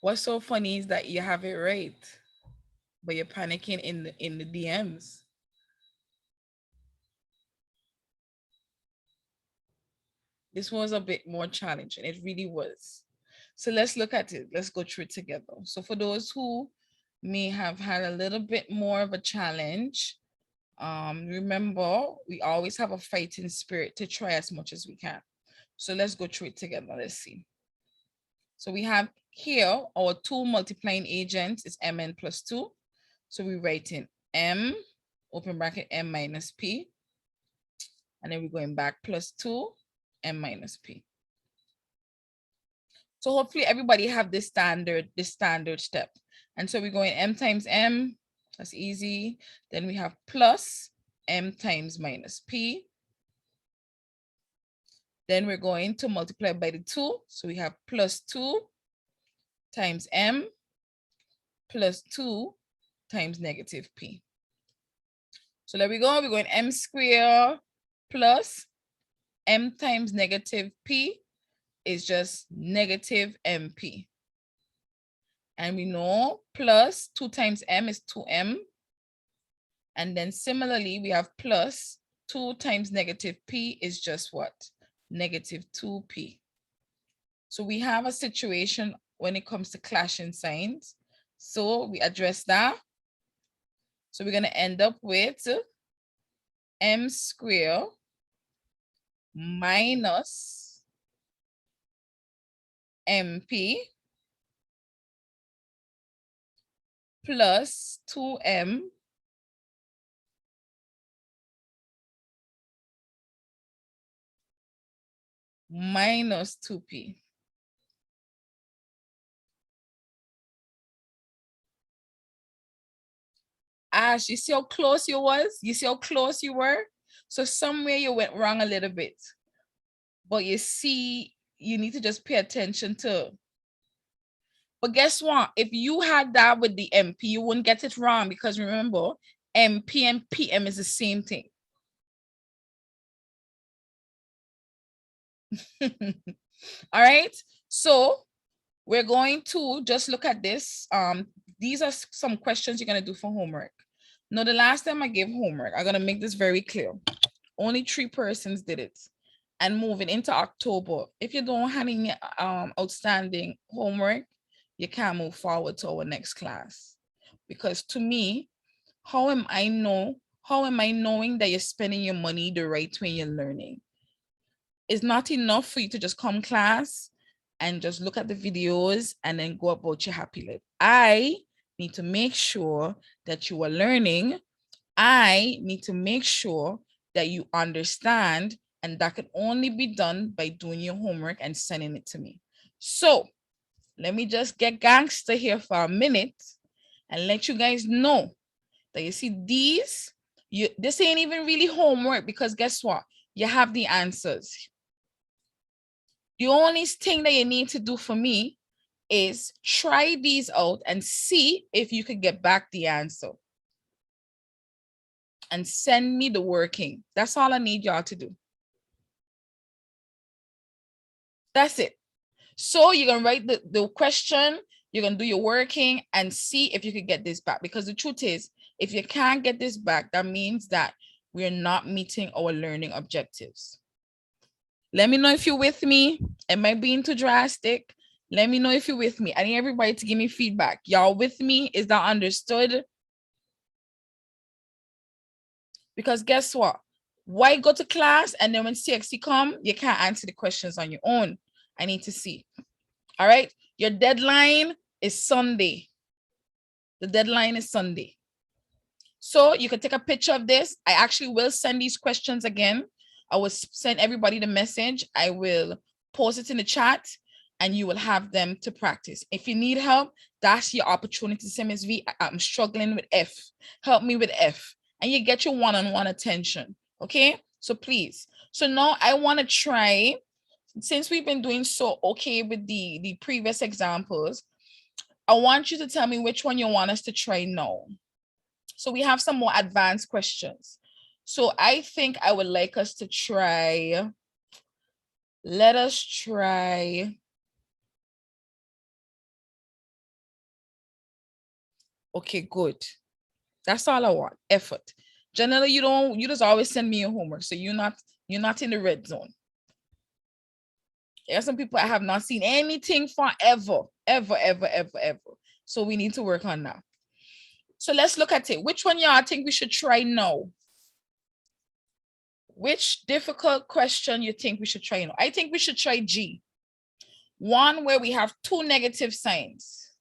What's so funny is that you have it right, but you're panicking in the DMs. This was a bit more challenging. It really was. So let's look at it. Let's go through it together. So for those who may have had a little bit more of a challenge, remember, we always have a fighting spirit to try as much as we can. So let's go through it together. Let's see. So we have here our two multiplying agents is mn plus 2. So we write in m, open bracket, m minus p. And then we're going back plus 2, m minus p. So hopefully everybody have this standard step. And so we're going m times m, that's easy. Then we have plus m times minus p. Then we're going to multiply by the 2. So we have plus 2 times m plus 2 times negative p. So there we go. We're going m squared plus m times negative p is just negative mp. And we know plus 2 times m is 2m. And then similarly, we have plus 2 times negative p is just what? Negative 2p. So we have a situation when it comes to clashing signs. So we address that. So we're going to end up with m squared minus mp plus 2m minus 2p. Ash, you see how close you was? You see how close you were? So somewhere you went wrong a little bit. But you see, you need to just pay attention to. But guess what? If you had that with the MP, you wouldn't get it wrong because remember, MP and PM is the same thing. All right. So we're going to just look at this. These are some questions you're going to do for homework. Now, the last time I gave homework, I'm going to make this very clear. Only 3 persons did it. And moving into October, if you don't have any outstanding homework, you can't move forward to our next class. Because to me, how am I knowing that you're spending your money the right way you're learning? It's not enough for you to just come class and just look at the videos and then go about your happy life. I need to make sure that you are learning. I need to make sure that you understand, and that can only be done by doing your homework and sending it to me. So let me just get gangster here for a minute and let you guys know that you see these, this ain't even really homework, because guess what? You have the answers. The only thing that you need to do for me is try these out and see if you could get back the answer. And send me the working. That's all I need y'all to do. That's it. So you're gonna write the question, you're gonna do your working and see if you could get this back. Because the truth is, if you can't get this back, that means that we're not meeting our learning objectives. Let me know if you're with me. Am I being too drastic? Let me know if you're with me. I need everybody to give me feedback. Y'all with me? Is that understood? Because guess what? Why go to class and then when CXC come, you can't answer the questions on your own? I need to see. All right. Your deadline is Sunday. The deadline is Sunday. So you can take a picture of this. I actually will send these questions again. I will send everybody the message. I will post it in the chat and you will have them to practice. If you need help, that's your opportunity. Say, Ms. V, I'm struggling with F. Help me with F. And you get your one-on-one attention. Okay. So please. So now I want to try, since we've been doing so okay with the previous examples, I want you to tell me which one you want us to try now. So we have some more advanced questions. So I think I would like us to try, let us try. Okay, good. That's all I want, effort. Generally, you just always send me your homework. So you're not in the red zone. There are some people I have not seen anything for ever. So we need to work on that. So let's look at it. Which one y'all think we should try now? Which difficult question you think we should try now? I think we should try G. One where we have two negative signs.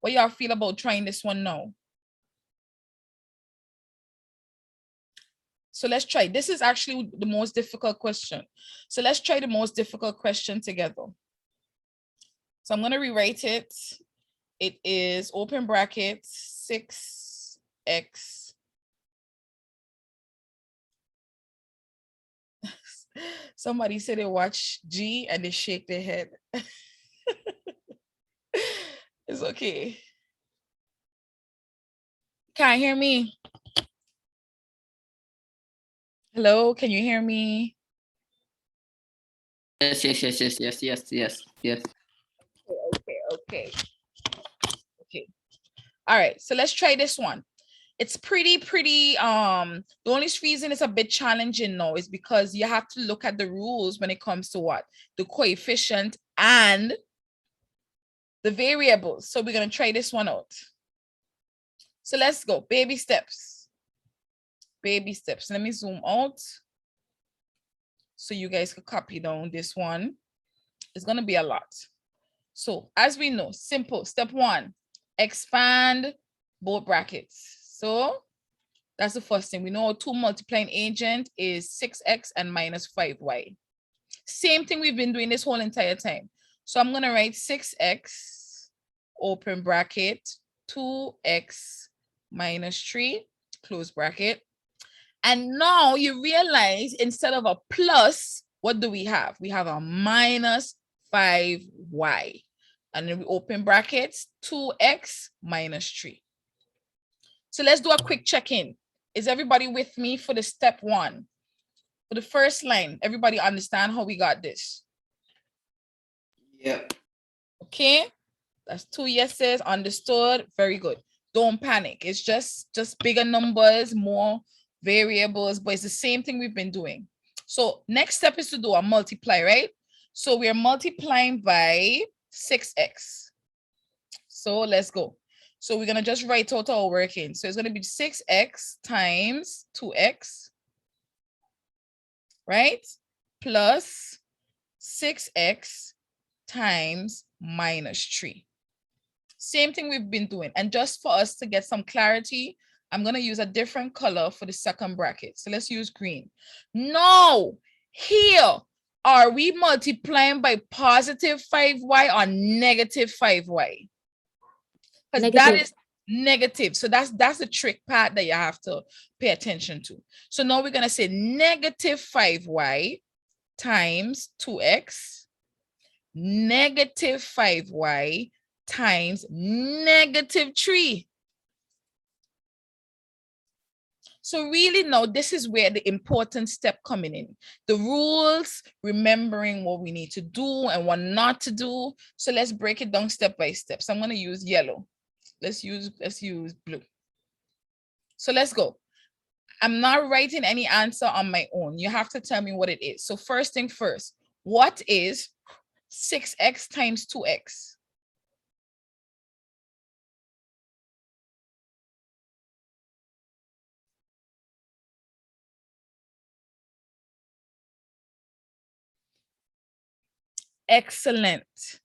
What y'all feel about trying this one now? So let's try. This is actually the most difficult question. So let's try the most difficult question together. So I'm going to rewrite it. It is open bracket 6x. Somebody said they watch G and they shake their head. It's okay. Can't hear me? Hello, can you hear me? Yes. Okay. All right, so let's try this one. It's pretty, the only reason it's a bit challenging now is because you have to look at the rules when it comes to what? The coefficient and the variables. So we're gonna try this one out. So let's go, baby steps. Baby steps, let me zoom out so you guys can copy down this one. It's gonna be a lot. So as we know, simple, step one, expand both brackets. So that's the first thing. We know 2 multiplying agent is 6x and minus 5y. Same thing we've been doing this whole entire time. So I'm going to write 6x, open bracket, 2x minus 3, close bracket. And now you realize instead of a plus, what do we have? We have a minus 5y. And then we open brackets, 2x minus 3. So let's do a quick check-in. Is everybody with me for the step one? For the first line, everybody understand how we got this? Yep. Okay, that's 2 yeses, understood, very good. Don't panic, it's just bigger numbers, more variables, but it's the same thing we've been doing. So next step is to do a multiply, right? So we're multiplying by 6x. So let's go. So we're gonna just write out our working. So it's gonna be 6x times 2x, right? Plus 6x times minus 3. Same thing we've been doing. And just for us to get some clarity, I'm gonna use a different color for the second bracket. So let's use green. No, here, Are we multiplying by positive 5y or negative 5y? Because that Negative. is negative. So that's the trick part that you have to pay attention to. So now we're going to say negative 5y times 2x, negative 5y times negative 3. So really now this is where the important step coming in. The rules, remembering what we need to do and what not to do. So let's break it down step by step. So I'm going to use yellow. Let's use blue. So let's go. I'm not writing any answer on my own. You have to tell me what it is. So first thing first, what is 6x times 2x? Excellent.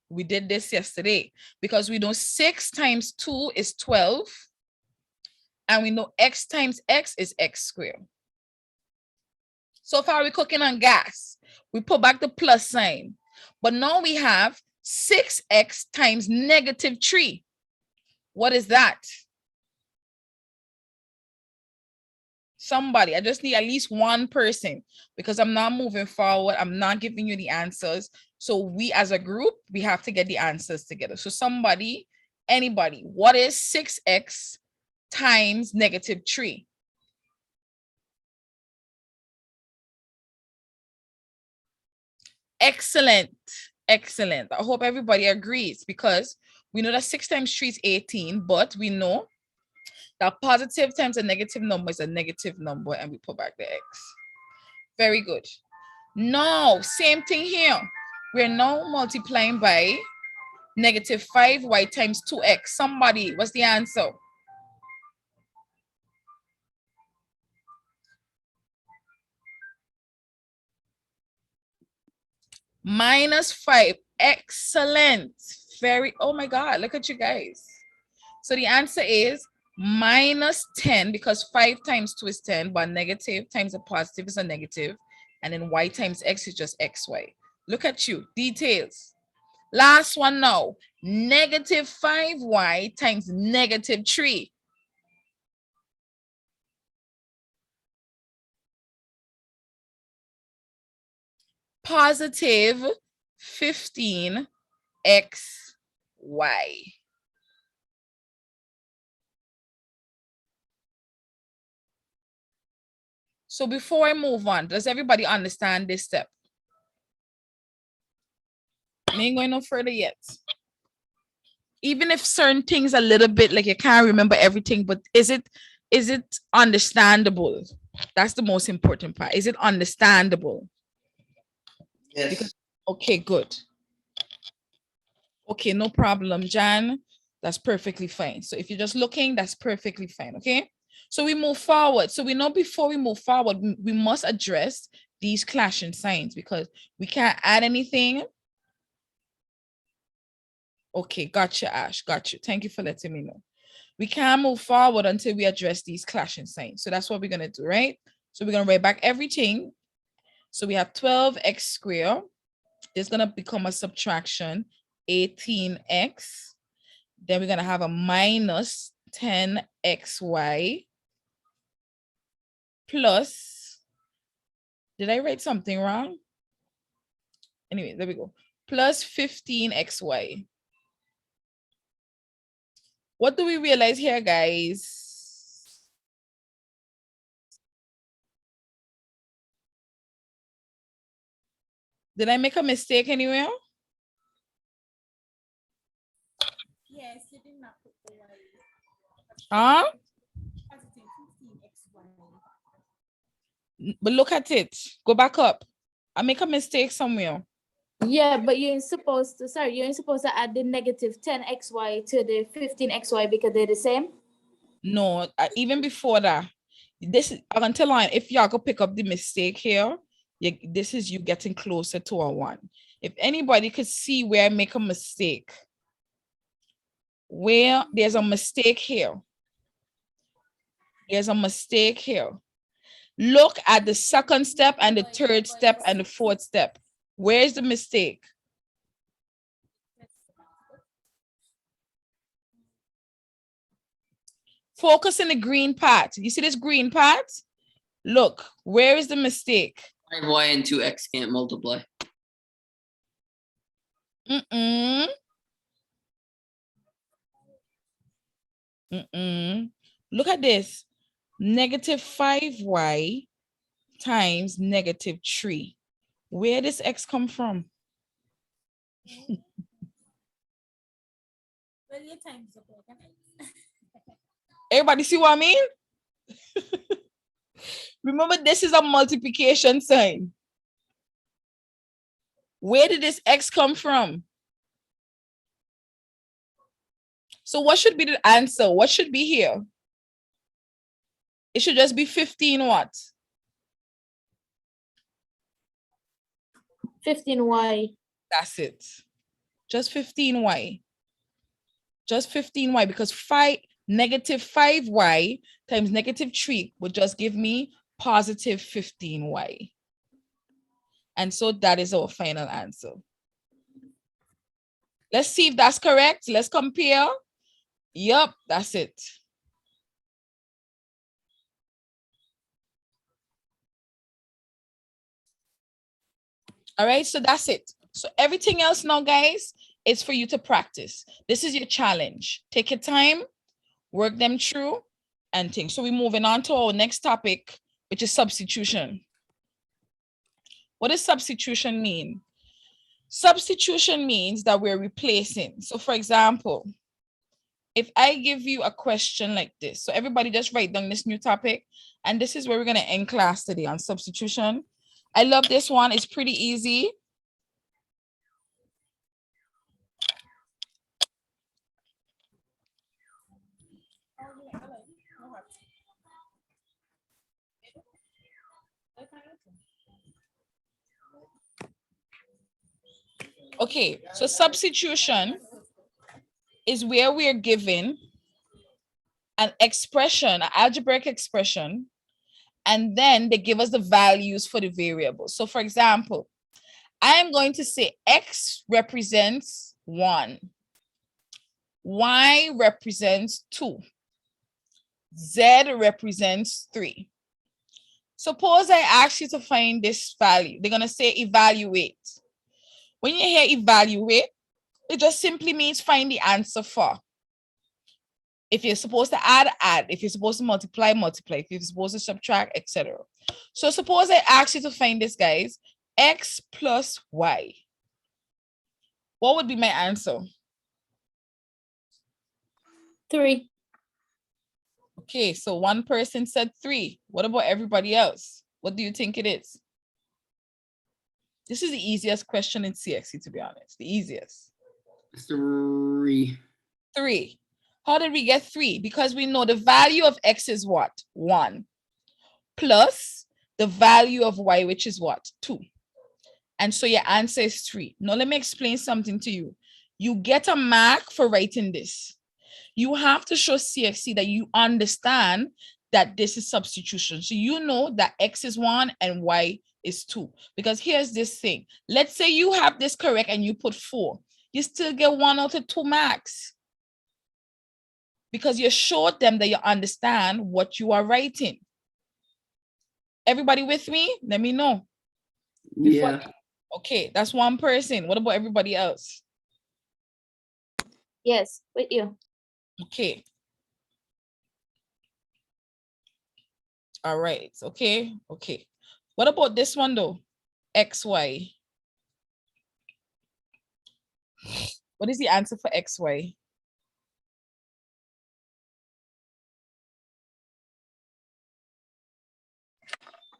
We did this yesterday because we know 6 times 2 is 12. And we know x times x is x squared. So far we're cooking on gas. We put back the plus sign. But now we have 6x times negative 3. What is that? Somebody, I just need at least one person because I'm not moving forward. I'm not giving you the answers. So we as a group, we have to get the answers together. So somebody, anybody, what is 6x times negative 3? Excellent. Excellent. I hope everybody agrees because we know that 6 times 3 is 18, but we know that positive times a negative number is a negative number and we put back the x. Very good. Now, same thing here. We're now multiplying by negative 5y times 2x. Somebody, what's the answer? Minus 5. Excellent. Very, oh my God, look at you guys. So the answer is minus 10 because 5 times 2 is 10, but negative times a positive is a negative. And then y times x is just xy. Look at you, details. Last one now, negative 5y times negative 3. Positive 15xy. So before I move on, does everybody understand this step? I ain't going no further yet. Even if certain things a little bit like you can't remember everything, but is it understandable? That's the most important part. Is it understandable? Yes. Because, okay, good. Okay, no problem, Jan. That's perfectly fine. So if you're just looking, that's perfectly fine, okay? So we move forward. So we know before we move forward, we must address these clashing signs because we can't add anything. Okay, gotcha, Ash, gotcha. Thank you for letting me know. We can't move forward until we address these clashing signs. So that's what we're gonna do, right? So we're gonna write back everything. So we have 12x squared. There's gonna become a subtraction, 18x. Then we're gonna have a minus 10xy plus, did I write something wrong? Anyway, there we go. Plus 15xy. What do we realize here, guys? Did I make a mistake anywhere? Yes, you did not put the y. Huh? Positive 15xy. But look at it. Go back up. I make a mistake somewhere. Yeah, but you ain't supposed to, sorry, you ain't supposed to add the negative 10xy to the 15xy because they're the same. No, even before that, this is, I can tell you, if y'all go pick up the mistake here, this is you getting closer to a 1. If anybody could see where I make a mistake, where there's a mistake here. There's a mistake here. Look at the second step and the third step and the fourth step. Where's the mistake? Focus in the green part. You see this green part? Look, where is the mistake? 5y and 2x can't multiply. Mm-mm. Mm-mm. Look at this. Negative 5y times negative 3. Where does x come from? Well, your time's up. Like an X. Everybody see what I mean? Remember, this is a multiplication sign. Where did this x come from? So what should be the answer? What should be here? It should just be 15 what? 15y. That's it. Just 15y. Just 15y, because negative 5y times negative 3 would just give me positive 15y. And so that is our final answer. Let's see if that's correct. Let's compare. Yep, that's it. All right, so that's it. So everything else now, guys, is for you to practice. This is your challenge. Take your time, work them through, and think. So we're moving on to our next topic, which is substitution. What does substitution mean? Substitution means that we're replacing. So for example, if I give you a question like this, so everybody just write down this new topic, and this is where we're going to end class today, on substitution. I love this one. It's pretty easy. Oh, yeah, I like it. No hard. Okay, so substitution is where we are given an expression, an algebraic expression, and then they give us the values for the variables. So for example, I am going to say x represents 1, y represents 2, z represents 3. Suppose I ask you to find this value. They're going to say evaluate. When you hear evaluate, it just simply means find the answer for. If you're supposed to add, add. If you're supposed to multiply, multiply. If you're supposed to subtract, etc. So suppose I ask you to find this, guys, x plus y. What would be my answer? 3. Okay, so one person said 3. What about everybody else? What do you think it is? This is the easiest question in CXC, to be honest. The easiest. 3. 3. How did we get 3? Because we know the value of x is what? 1. Plus the value of y, which is what? 2. And so your answer is 3. Now let me explain something to you. You get a mark for writing this. You have to show CXC that you understand that this is substitution. So you know that x is 1 and y is 2. Because here's this thing. Let's say you have this correct and you put 4. You still get 1 out of 2 marks. Because you showed them that you understand what you are writing. Everybody with me? Let me know. Yeah. Okay, that's one person. What about everybody else? Yes, with you. Okay. All right. Okay. Okay. What about this one though? XY. What is the answer for XY?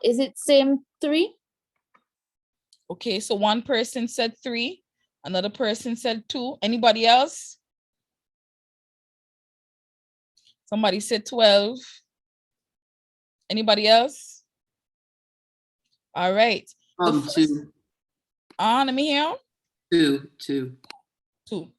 Is it same 3? Okay, so one person said 3, another person said 2. Anybody else? Somebody said 12. Anybody else? All right. 2. Let me hear. 2. 2.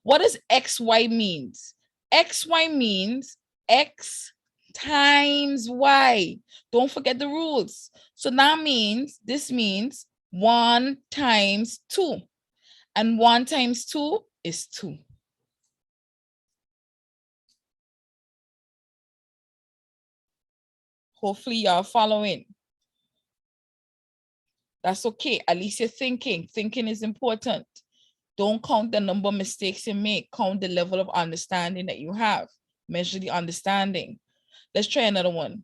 What does XY means? XY means X times Y. Don't forget the rules. So that means, this means 1 times 2. And 1 times 2 is 2. Hopefully y'all following. That's okay. At least you're thinking. Thinking is important. Don't count the number of mistakes you make. Count the level of understanding that you have. Measure the understanding. Let's try another one.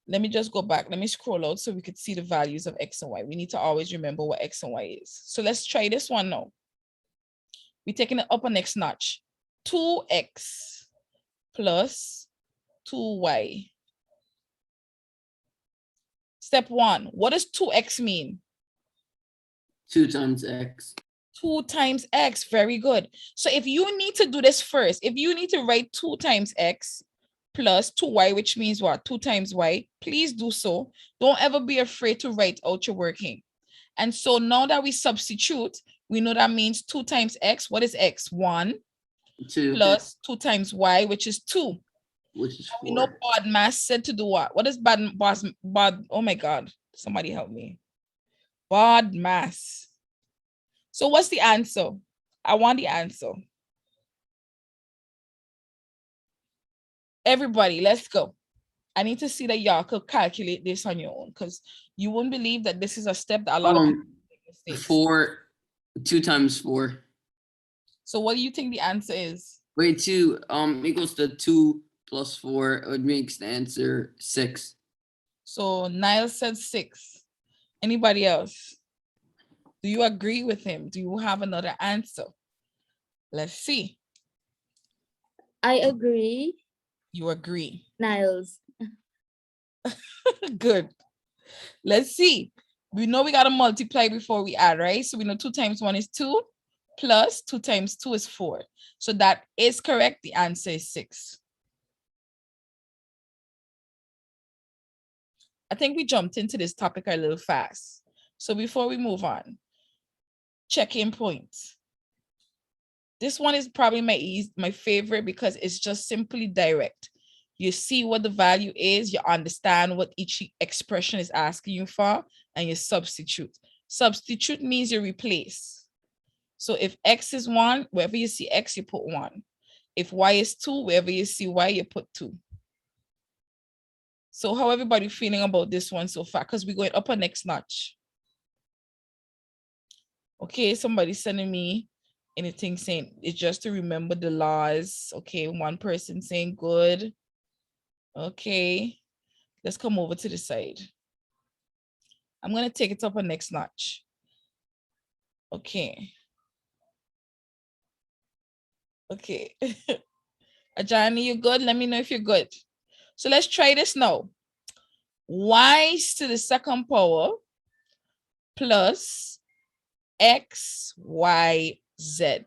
Let me just go back. Let me scroll out so we could see the values of X and Y. We need to always remember what X and Y is. So let's try this one now. We're taking it up a next notch. 2x plus 2y. Step 1. What does 2x mean? 2 times x. 2 times x. Very good. So if you need to do this first, if you need to write 2 times x plus 2y, which means what? 2 times y, please do so. Don't ever be afraid to write out your working. And so now that we substitute, we know that means 2 times x. What is x? 1. 2. Plus 2 times y, which is 2. Which is 4. We know BODMAS said to do what? What is oh my God, somebody help me. BODMAS. So what's the answer? I want the answer. Everybody, let's go. I need to see that y'all could calculate this on your own, because you wouldn't believe that this is a step that a lot of people make mistakes. 4. 2 times 4. So what do you think the answer is? Wait, 2 equals to 2 plus 4. It would make the answer 6. So Niall said 6. Anybody else? Do you agree with him? Do you have another answer? Let's see. I agree. You agree. Niles. Good. Let's see. We know we got to multiply before we add, right? So we know 2 times 1 is 2 plus 2 times 2 is 4. So that is correct. The answer is 6. I think we jumped into this topic a little fast. So before we move on, check-in points. This one is probably my favorite because it's just simply direct. You see what the value is, you understand what each expression is asking you for, and you substitute. Substitute means you replace. So if X is 1, wherever you see X, you put 1. If Y is 2, wherever you see Y, you put 2. So how everybody feeling about this one so far? Because we're going up a next notch. Okay, somebody's sending me anything saying it's just to remember the laws. Okay, one person saying good. Okay, let's come over to the side. I'm going to take it up a next notch. Okay. Okay. Ajani, you good? Let me know if you're good. So let's try this now. Y to the second power plus X, Y, Z.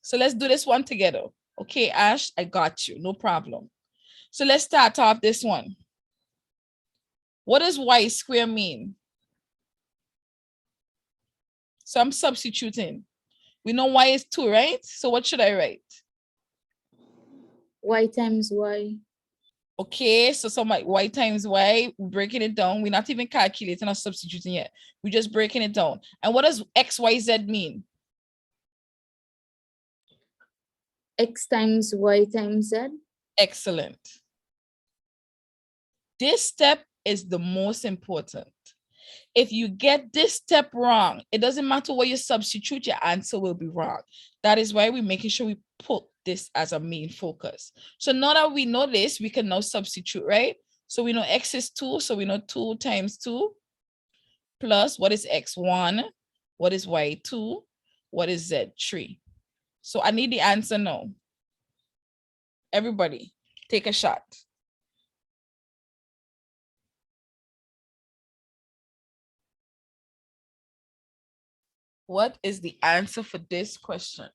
So let's do this one together. Okay, Ash, I got you. No problem. So let's start off this one. What does Y square mean? So I'm substituting. We know Y is 2, right? So what should I write? Y times Y. Okay, so some like Y times Y, we're breaking it down. We're not even calculating or substituting yet. We're just breaking it down. And what does X, Y, Z mean? X times Y times Z. Excellent. This step is the most important. If you get this step wrong, it doesn't matter what you substitute, your answer will be wrong. That is why we're making sure we put this as a main focus. So now that we know this, we can now substitute, right? So we know X is 2, so we know 2 times 2 plus what is X? 1, what is Y? 2, what is Z? 3. So I need the answer now. Everybody, take a shot. What is the answer for this question?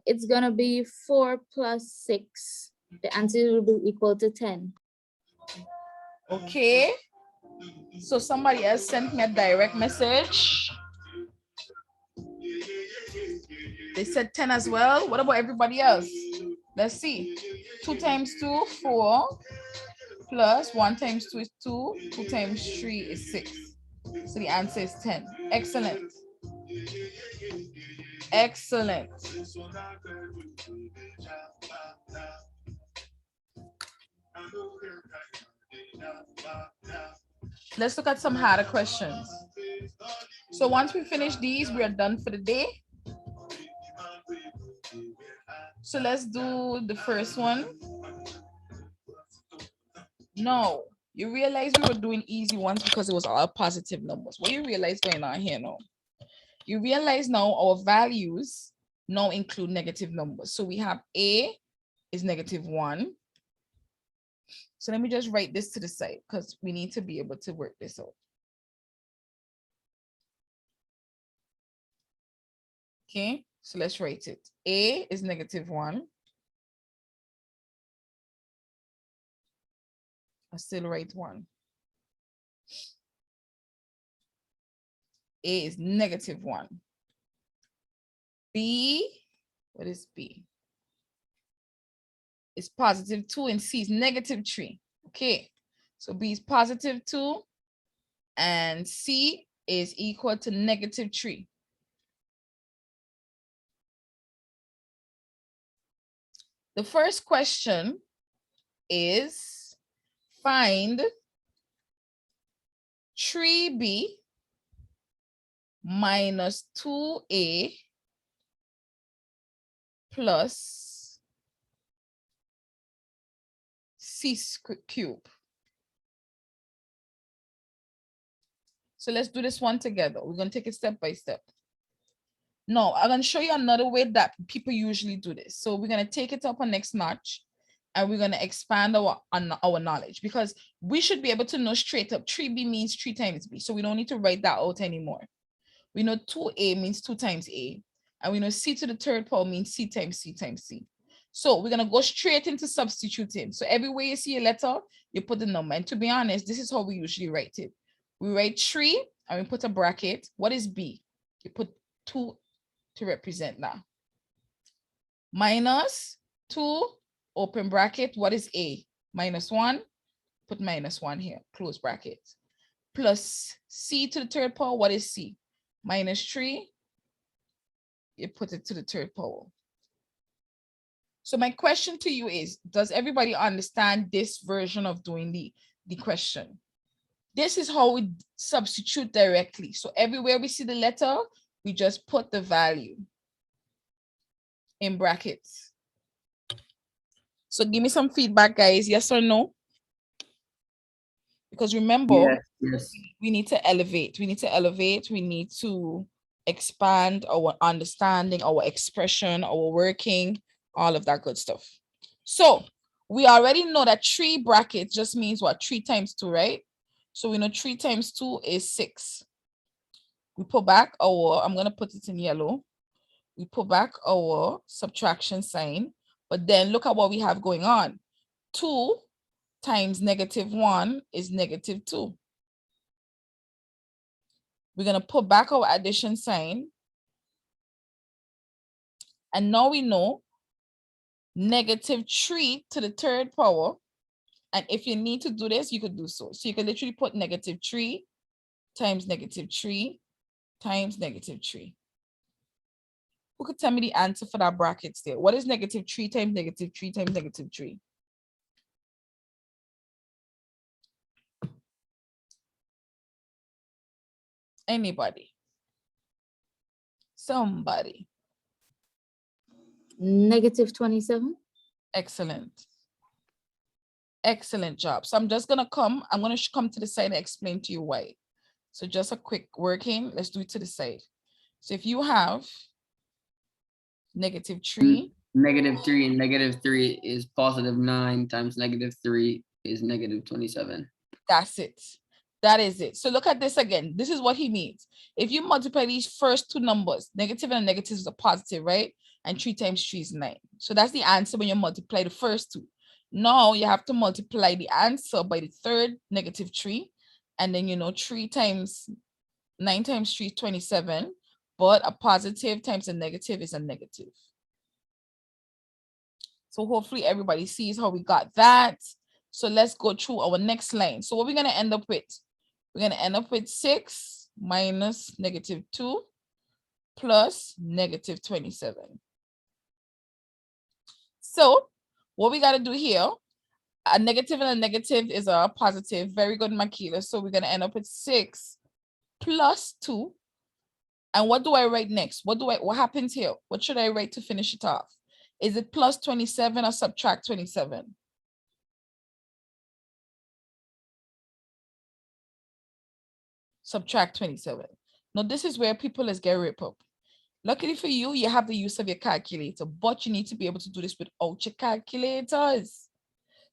it's gonna be 4 plus 6. The answer will be equal to 10. Okay. So somebody else sent me a direct message. They said 10 as well. What about everybody else? Let's see. 2 times 2, 4. Plus 1 times 2 is 2. 2 times 3 is 6. So the answer is 10. Excellent. Excellent. Let's look at some harder questions. So once we finish these, we are done for the day. So let's do the first one. No, you realize we were doing easy ones because it was all positive numbers. What you realize going on here now? You realize now our values now include negative numbers. So we have A is -1. So let me just write this to the side because we need to be able to work this out. Okay, so let's write it. A is -1. I still write 1. A is -1. B, what is B? It's +2 and C is -3. Okay, so B is +2 and C is equal to -3. The first question is find 3B minus 2A plus C cube. So let's do this one together. We're going to take it step by step. No, I'm going to show you another way that people usually do this. So we're going to take it up a next notch and we're going to expand our knowledge because we should be able to know straight up 3B means 3 times B. So we don't need to write that out anymore. We know 2A means 2 times A. And we know C to the 3rd power means C times C times C. So we're going to go straight into substituting. So everywhere you see a letter, you put the number. And to be honest, this is how we usually write it. We write 3 and we put a bracket. What is B? You put 2 to represent that. Minus 2, open bracket. What is A? -1, put -1 here, close bracket. Plus C to the 3rd power. What is C? -3, you put it to the 3rd power. So my question to you is, does everybody understand this version of doing the question? This is how we substitute directly. So everywhere we see the letter, we just put the value in brackets. So give me some feedback, guys. Yes or no? Because remember, Yes. we need to elevate. We need to elevate. We need to expand our understanding, our expression, our working, all of that good stuff. So we already know that 3 brackets just means what? 3 times 2, right? So we know 3 times 2 is 6. We put back our, I'm going to put it in yellow. We put back our subtraction sign, but then look at what we have going on. 2 times -1 is -2. We're going to put back our addition sign. And now we know -3 to the 3rd power. And if you need to do this, you could do so. So you can literally put -3 times -3 times -3. Who could tell me the answer for that brackets there? What is -3 times -3 times -3? Anybody? Somebody? -27. Excellent. Excellent job. So I'm just going to come to the side and explain to you why. So just a quick working. Let's do it to the side. So if you have -3. -3 and -3 is +9 times -3 is -27. That's it. That is it. So look at this again. This is what he means. If you multiply these first 2 numbers, negative and negatives are positive, right? and 3 times 3 is 9. So that's the answer when you multiply the first two. Now you have to multiply the answer by the third, -3, and then 3 times 9 times 3 is 27, but a positive times a negative is a negative. So hopefully everybody sees how we got that. So let's go through our next line. So what we're going to end up with? We're going to end up with 6 minus -2 plus -27. So what we got to do here, a negative and a negative is a positive. Very good, Makila. So we're going to end up with 6 plus 2. And what do I write next? What happens here? What should I write to finish it off? Is it plus 27 or subtract 27? Subtract 27. Now this is where people let's get ripped up. Luckily for you, you have the use of your calculator, but you need to be able to do this without your calculators.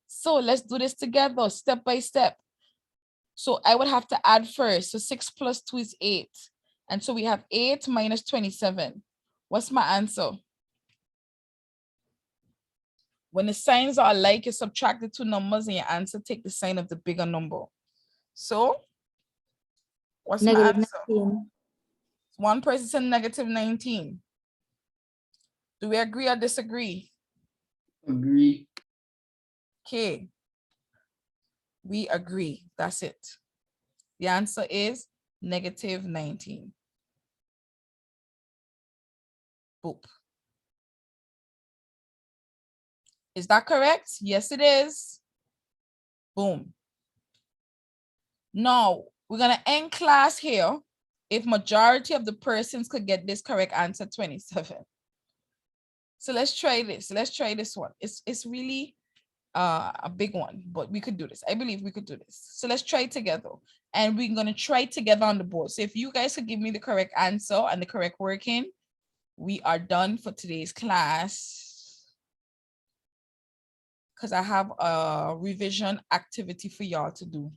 So let's do this together, step by step. So I would have to add first. So 6 plus 2 is 8. And so we have 8 minus 27. What's my answer? When the signs are alike, you subtract the two numbers and your answer take the sign of the bigger number. So what's my Negative answer? 19. One person said -19. Do we agree or disagree? Agree. Okay. We agree. That's it. The answer is -19. Boop. Is that correct? Yes, it is. Boom. Now, we're going to end class here if majority of the persons could get this correct answer, 27. So let's try this. Let's try this one. It's really a big one, but we could do this. I believe we could do this. So let's try it together. And we're going to try it together on the board. So if you guys could give me the correct answer and the correct working, we are done for today's class. Because I have a revision activity for y'all to do.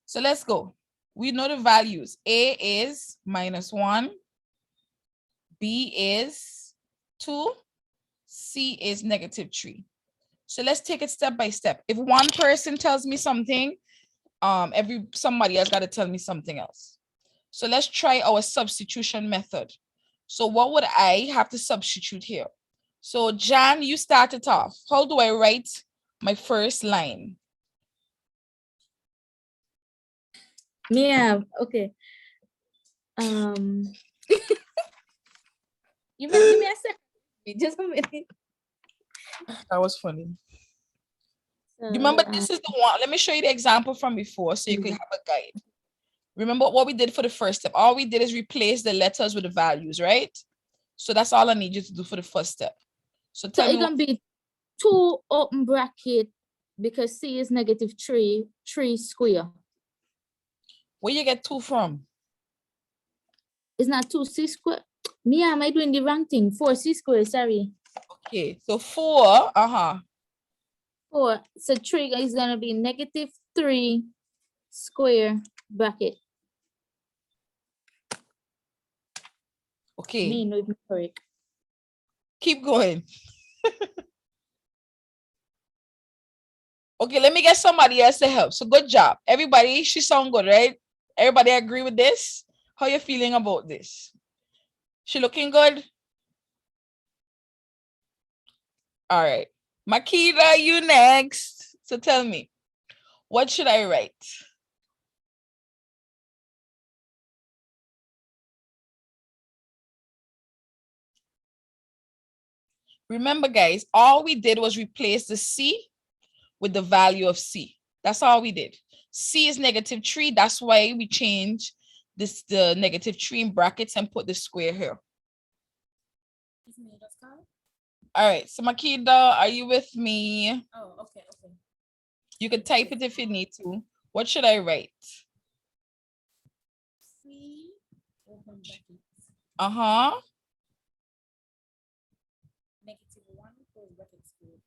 So let's go. We know the values. A is -1. B is 2. C is -3. So let's take it step by step. If one person tells me something, somebody else got to tell me something else. So let's try our substitution method. So what would I have to substitute here? So Jan, you start it off. How do I write my first line? Yeah, okay. You may give me a second. Just a minute. That was funny. Remember, this is the one. Let me show you the example from before so you can have a guide. Remember what we did for the first step. All we did is replace the letters with the values, right? So that's all I need you to do for the first step. So So tell it's me gonna be 2 open bracket because C is -3, 3 square. where you get 2 from. It's not 2C square. Mia, am I doing the wrong thing? 4C square, sorry. Okay, so 4, 4. So 3 is gonna be -3 square bracket. okay, Me, no, it's correct. keep going. Okay, let me get somebody else to help. So good job. Everybody, she sound good, right? Everybody agree with this? How you feeling about this? She looking good? All right. Makita, you next. So tell me, what should I write? Remember, guys, all we did was replace the C with the value of C. That's all we did. C is -3. That's why we change this the -3 in brackets and put the square here. It's me, that's Carl. All right. So Makita, are you with me? Oh, okay, okay. You can type it if you need to. What should I write? C open brackets, Uh-huh. -1 close bracket square.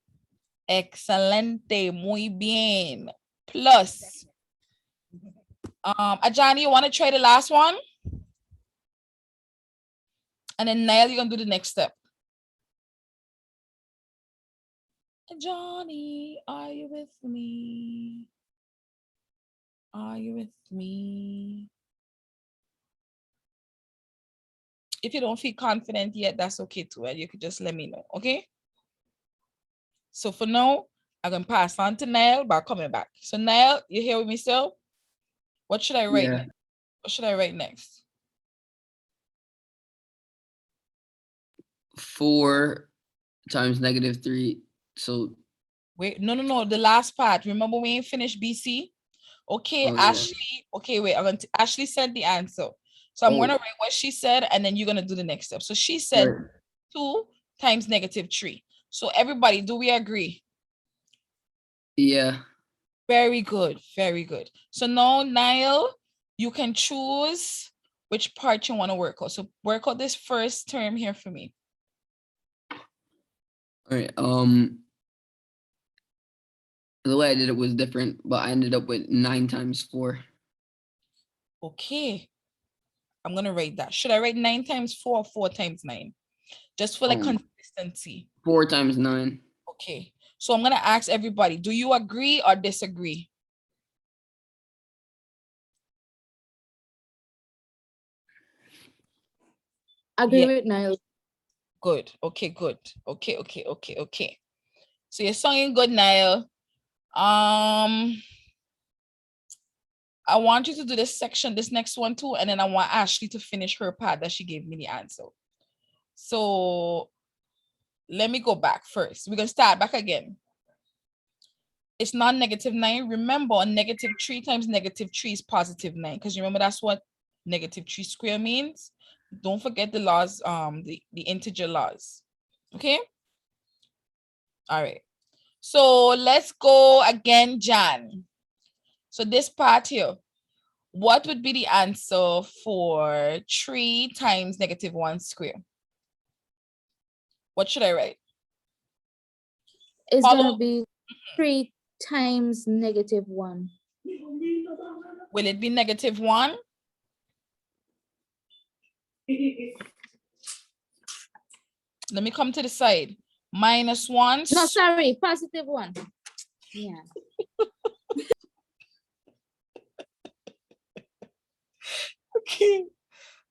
Excelente. Muy bien. Plus. Ajani, you want to try the last one? And then Niall, you're gonna do the next step. Johnny, are you with me? Are you with me? If you don't feel confident yet, that's okay too. And you could just let me know, okay? So for now, I'm gonna pass on to Niall by coming back. So Niall, you here with me still? What should I write Yeah. next? What should I write next? 4 times -3. So, Wait, no, the last part. Remember we ain't finished BC? Okay, oh, yeah. Ashley. Okay, wait. Ashley said the answer. So I'm Oh. gonna write what she said, and then you're gonna do the next step. So she said Right. 2 times -3. So everybody, do we agree? Yeah. Very good, very good. So now, Niall, you can choose which part you want to work out. So work out this first term here for me. All right. The way I did it was different, but I ended up with 9 times 4. Okay. I'm gonna write that. Should I write 9 times 4 or 4 times 9? Just for like consistency. 4 times 9. Okay. So I'm gonna ask everybody, do you agree or disagree? Agree Yeah. with Niall. Good. Okay, good. Okay. So you're singing good, Niall. I want you to do this section, this next one too, and then I want Ashley to finish her part that she gave me the answer. So let me go back first. We're gonna start back again. It's not -9. Remember, -3 times -3 is +9, because remember that's what -3 square means. Don't forget the laws, the integer laws. Okay. All right. So let's go again, Jan. So this part here, what would be the answer for 3 times -1 square? What should I write? It's Follow- gonna be 3 times -1. Will it be -1? Let me come to the side. -1. No, sorry, +1. Yeah.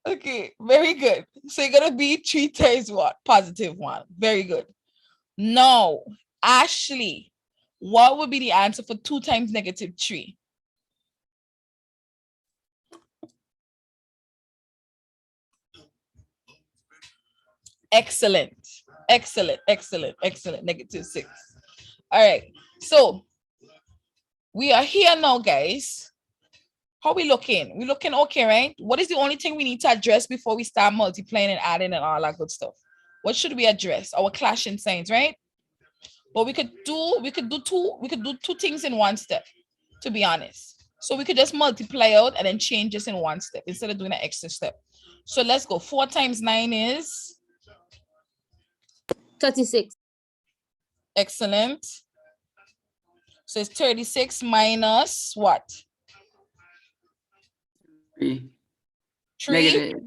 Okay, very good. So you're gonna be 3 times what? +1. Very good. No, Ashley, what would be the answer for 2 times -3? Excellent. -6. All right. So we are here now, guys. How we looking? We looking okay, right? What is the only thing we need to address before we start multiplying and adding and all that good stuff? What should we address? Our clashing signs, right? But we could do two things in one step, to be honest. So we could just multiply out and then change this in one step instead of doing an extra step. So let's go. 4 times 9 is 36. excellent. So it's 36 minus what? 3. 3. Negative.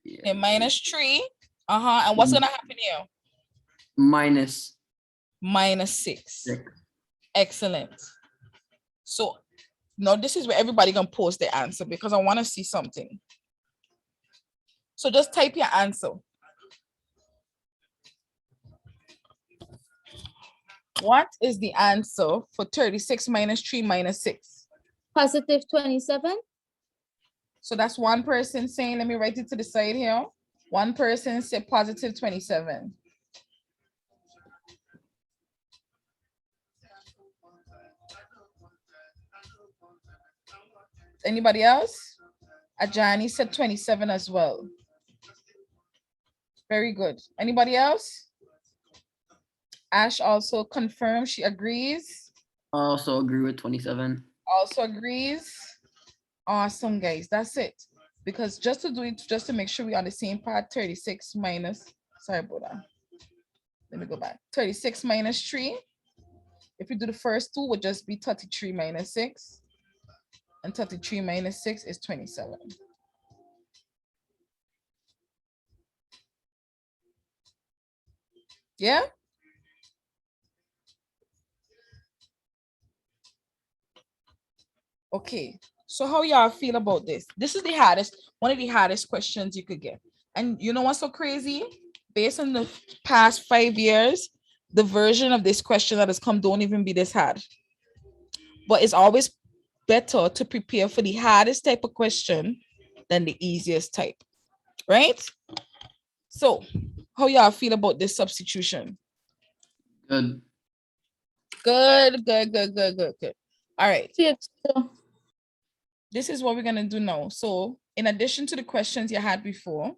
Okay, minus 3. And what's gonna happen here? Minus -6. 6. Excellent. So now this is where everybody gonna post their answer because I want to see something. So just type your answer. What is the answer for 36 minus 3 minus 6? +27. So that's one person saying, let me write it to the side here. One person said +27. Anybody else? Ajani said 27 as well. Very good. Anybody else? Ash also confirmed she agrees. I also agree with 27. Also agrees. Awesome, guys. That's it. Because just to do it, just to make sure we're on the same part, 36 minus, sorry about that. Let me go back. 36 minus 3. If you do the first two, would just be 33 minus 6. And 33 minus 6 is 27. Yeah. Okay. So how y'all feel about this? This is the hardest, one of the hardest questions you could get. And you know what's so crazy? Based on the past 5 years, the version of this question that has come don't even be this hard. But it's always better to prepare for the hardest type of question than the easiest type, right? So how y'all feel about this substitution? Good. Good, good, good, good, good, good. All right. Yeah, so This is what we're gonna do now. So in addition to the questions you had before,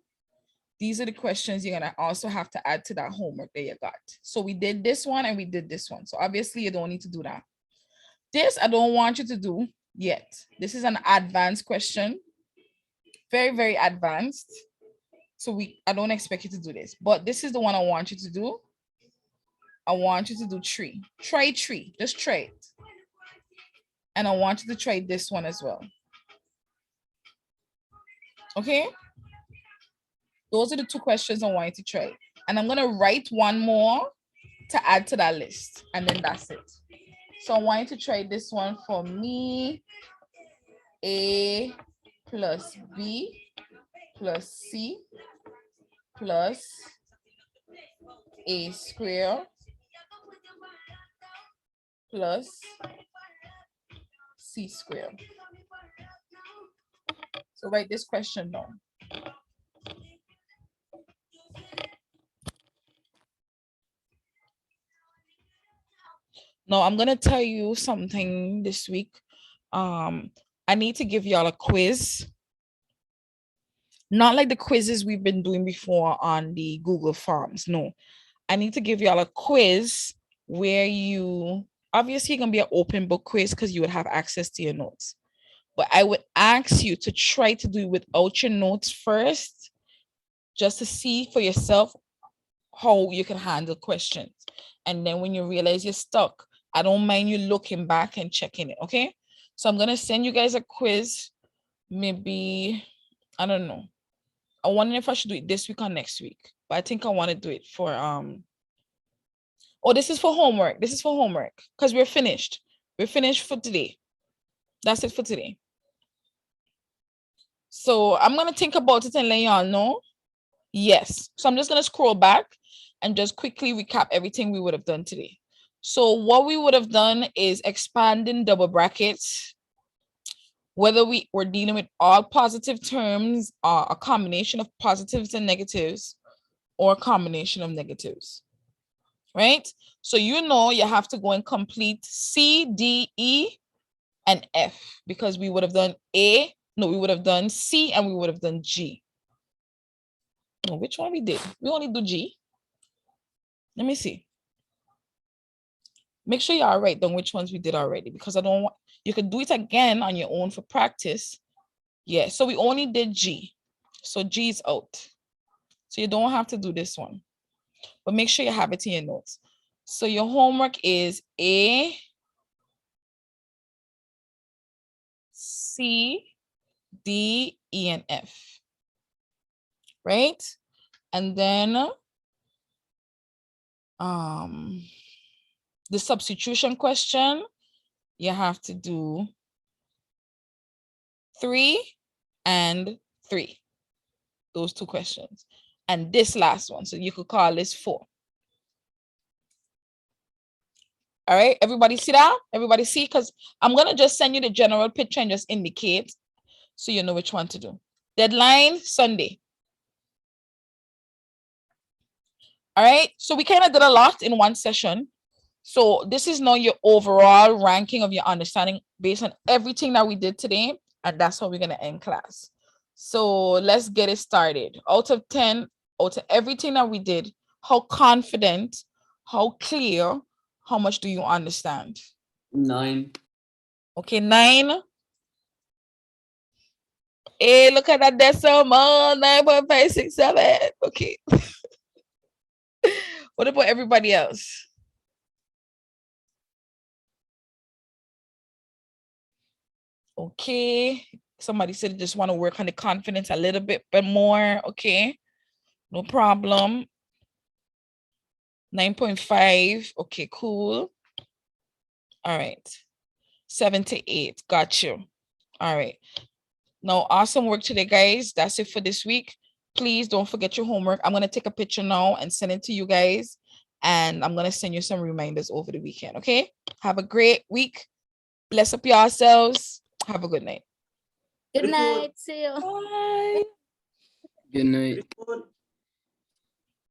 these are the questions you're gonna also have to add to that homework that you got. So we did this one and we did this one. So obviously you don't need to do that. This I don't want you to do yet. This is an advanced question. Very, very advanced. So I don't expect you to do this, but this is the one I want you to do. I want you to do tree. Try tree. Just try it. And I want you to try this one as well. Okay? Those are the two questions I want you to try. And I'm gonna write one more to add to that list. And then that's it. So I want you to try this one for me. A plus B plus C plus A square plus C square. So write this question down. Now I'm gonna tell you something this week. I need to give y'all a quiz. Not like the quizzes we've been doing before on the Google Forms. No, I need to give y'all a quiz where you obviously gonna be an open book quiz because you would have access to your notes. But I would ask you to try to do it without your notes first, just to see for yourself how you can handle questions. And then when you realize you're stuck, I don't mind you looking back and checking it. Okay. So I'm gonna send you guys a quiz. Maybe, I don't know. I wonder if I should do it this week or next week. But I think I want to do it for oh, this is for homework. This is for homework. Because we're finished. We're finished for today. That's it for today. So I'm gonna think about it and let y'all know. Yes. So I'm just gonna scroll back and just quickly recap everything we would have done today. So what we would have done is expanding double brackets, whether we were dealing with all positive terms, a combination of positives and negatives, or a combination of negatives, right? So you know you have to go and complete C, D, E, and F because we would have done A, no, we would have done C and we would have done G. No, which one we did? We only do G. Let me see. Make sure y'all write down which ones we did already because I don't want, you could do it again on your own for practice. Yeah, so we only did G. So G is out. So you don't have to do this one, but make sure you have it in your notes. So your homework is A, C, D, E, and F, right? And then the substitution question, you have to do 3 and 3, those two questions. And this last one, so you could call this 4. All right, everybody see that? Everybody see? Because I'm gonna just send you the general picture and just indicate so you know which one to do. Deadline Sunday. All right, so we kind of did a lot in one session. So this is now your overall ranking of your understanding based on everything that we did today. And that's how we're gonna end class. So let's get it started. Out of 10, out of everything that we did, how confident, how clear, how much do you understand? 9. Okay, 9. Hey, look at that decimal, 9.567. Okay. What about everybody else? Okay. Somebody said just want to work on the confidence a little bit more. Okay. No problem. 9.5. Okay, cool. All right. 7 to 8. Got you. All right. Now, awesome work today, guys. That's it for this week. Please don't forget your homework. I'm going to take a picture now and send it to you guys. And I'm going to send you some reminders over the weekend. Okay. Have a great week. Bless up yourselves. Have a good night. Good night. See you. Bye. Good night.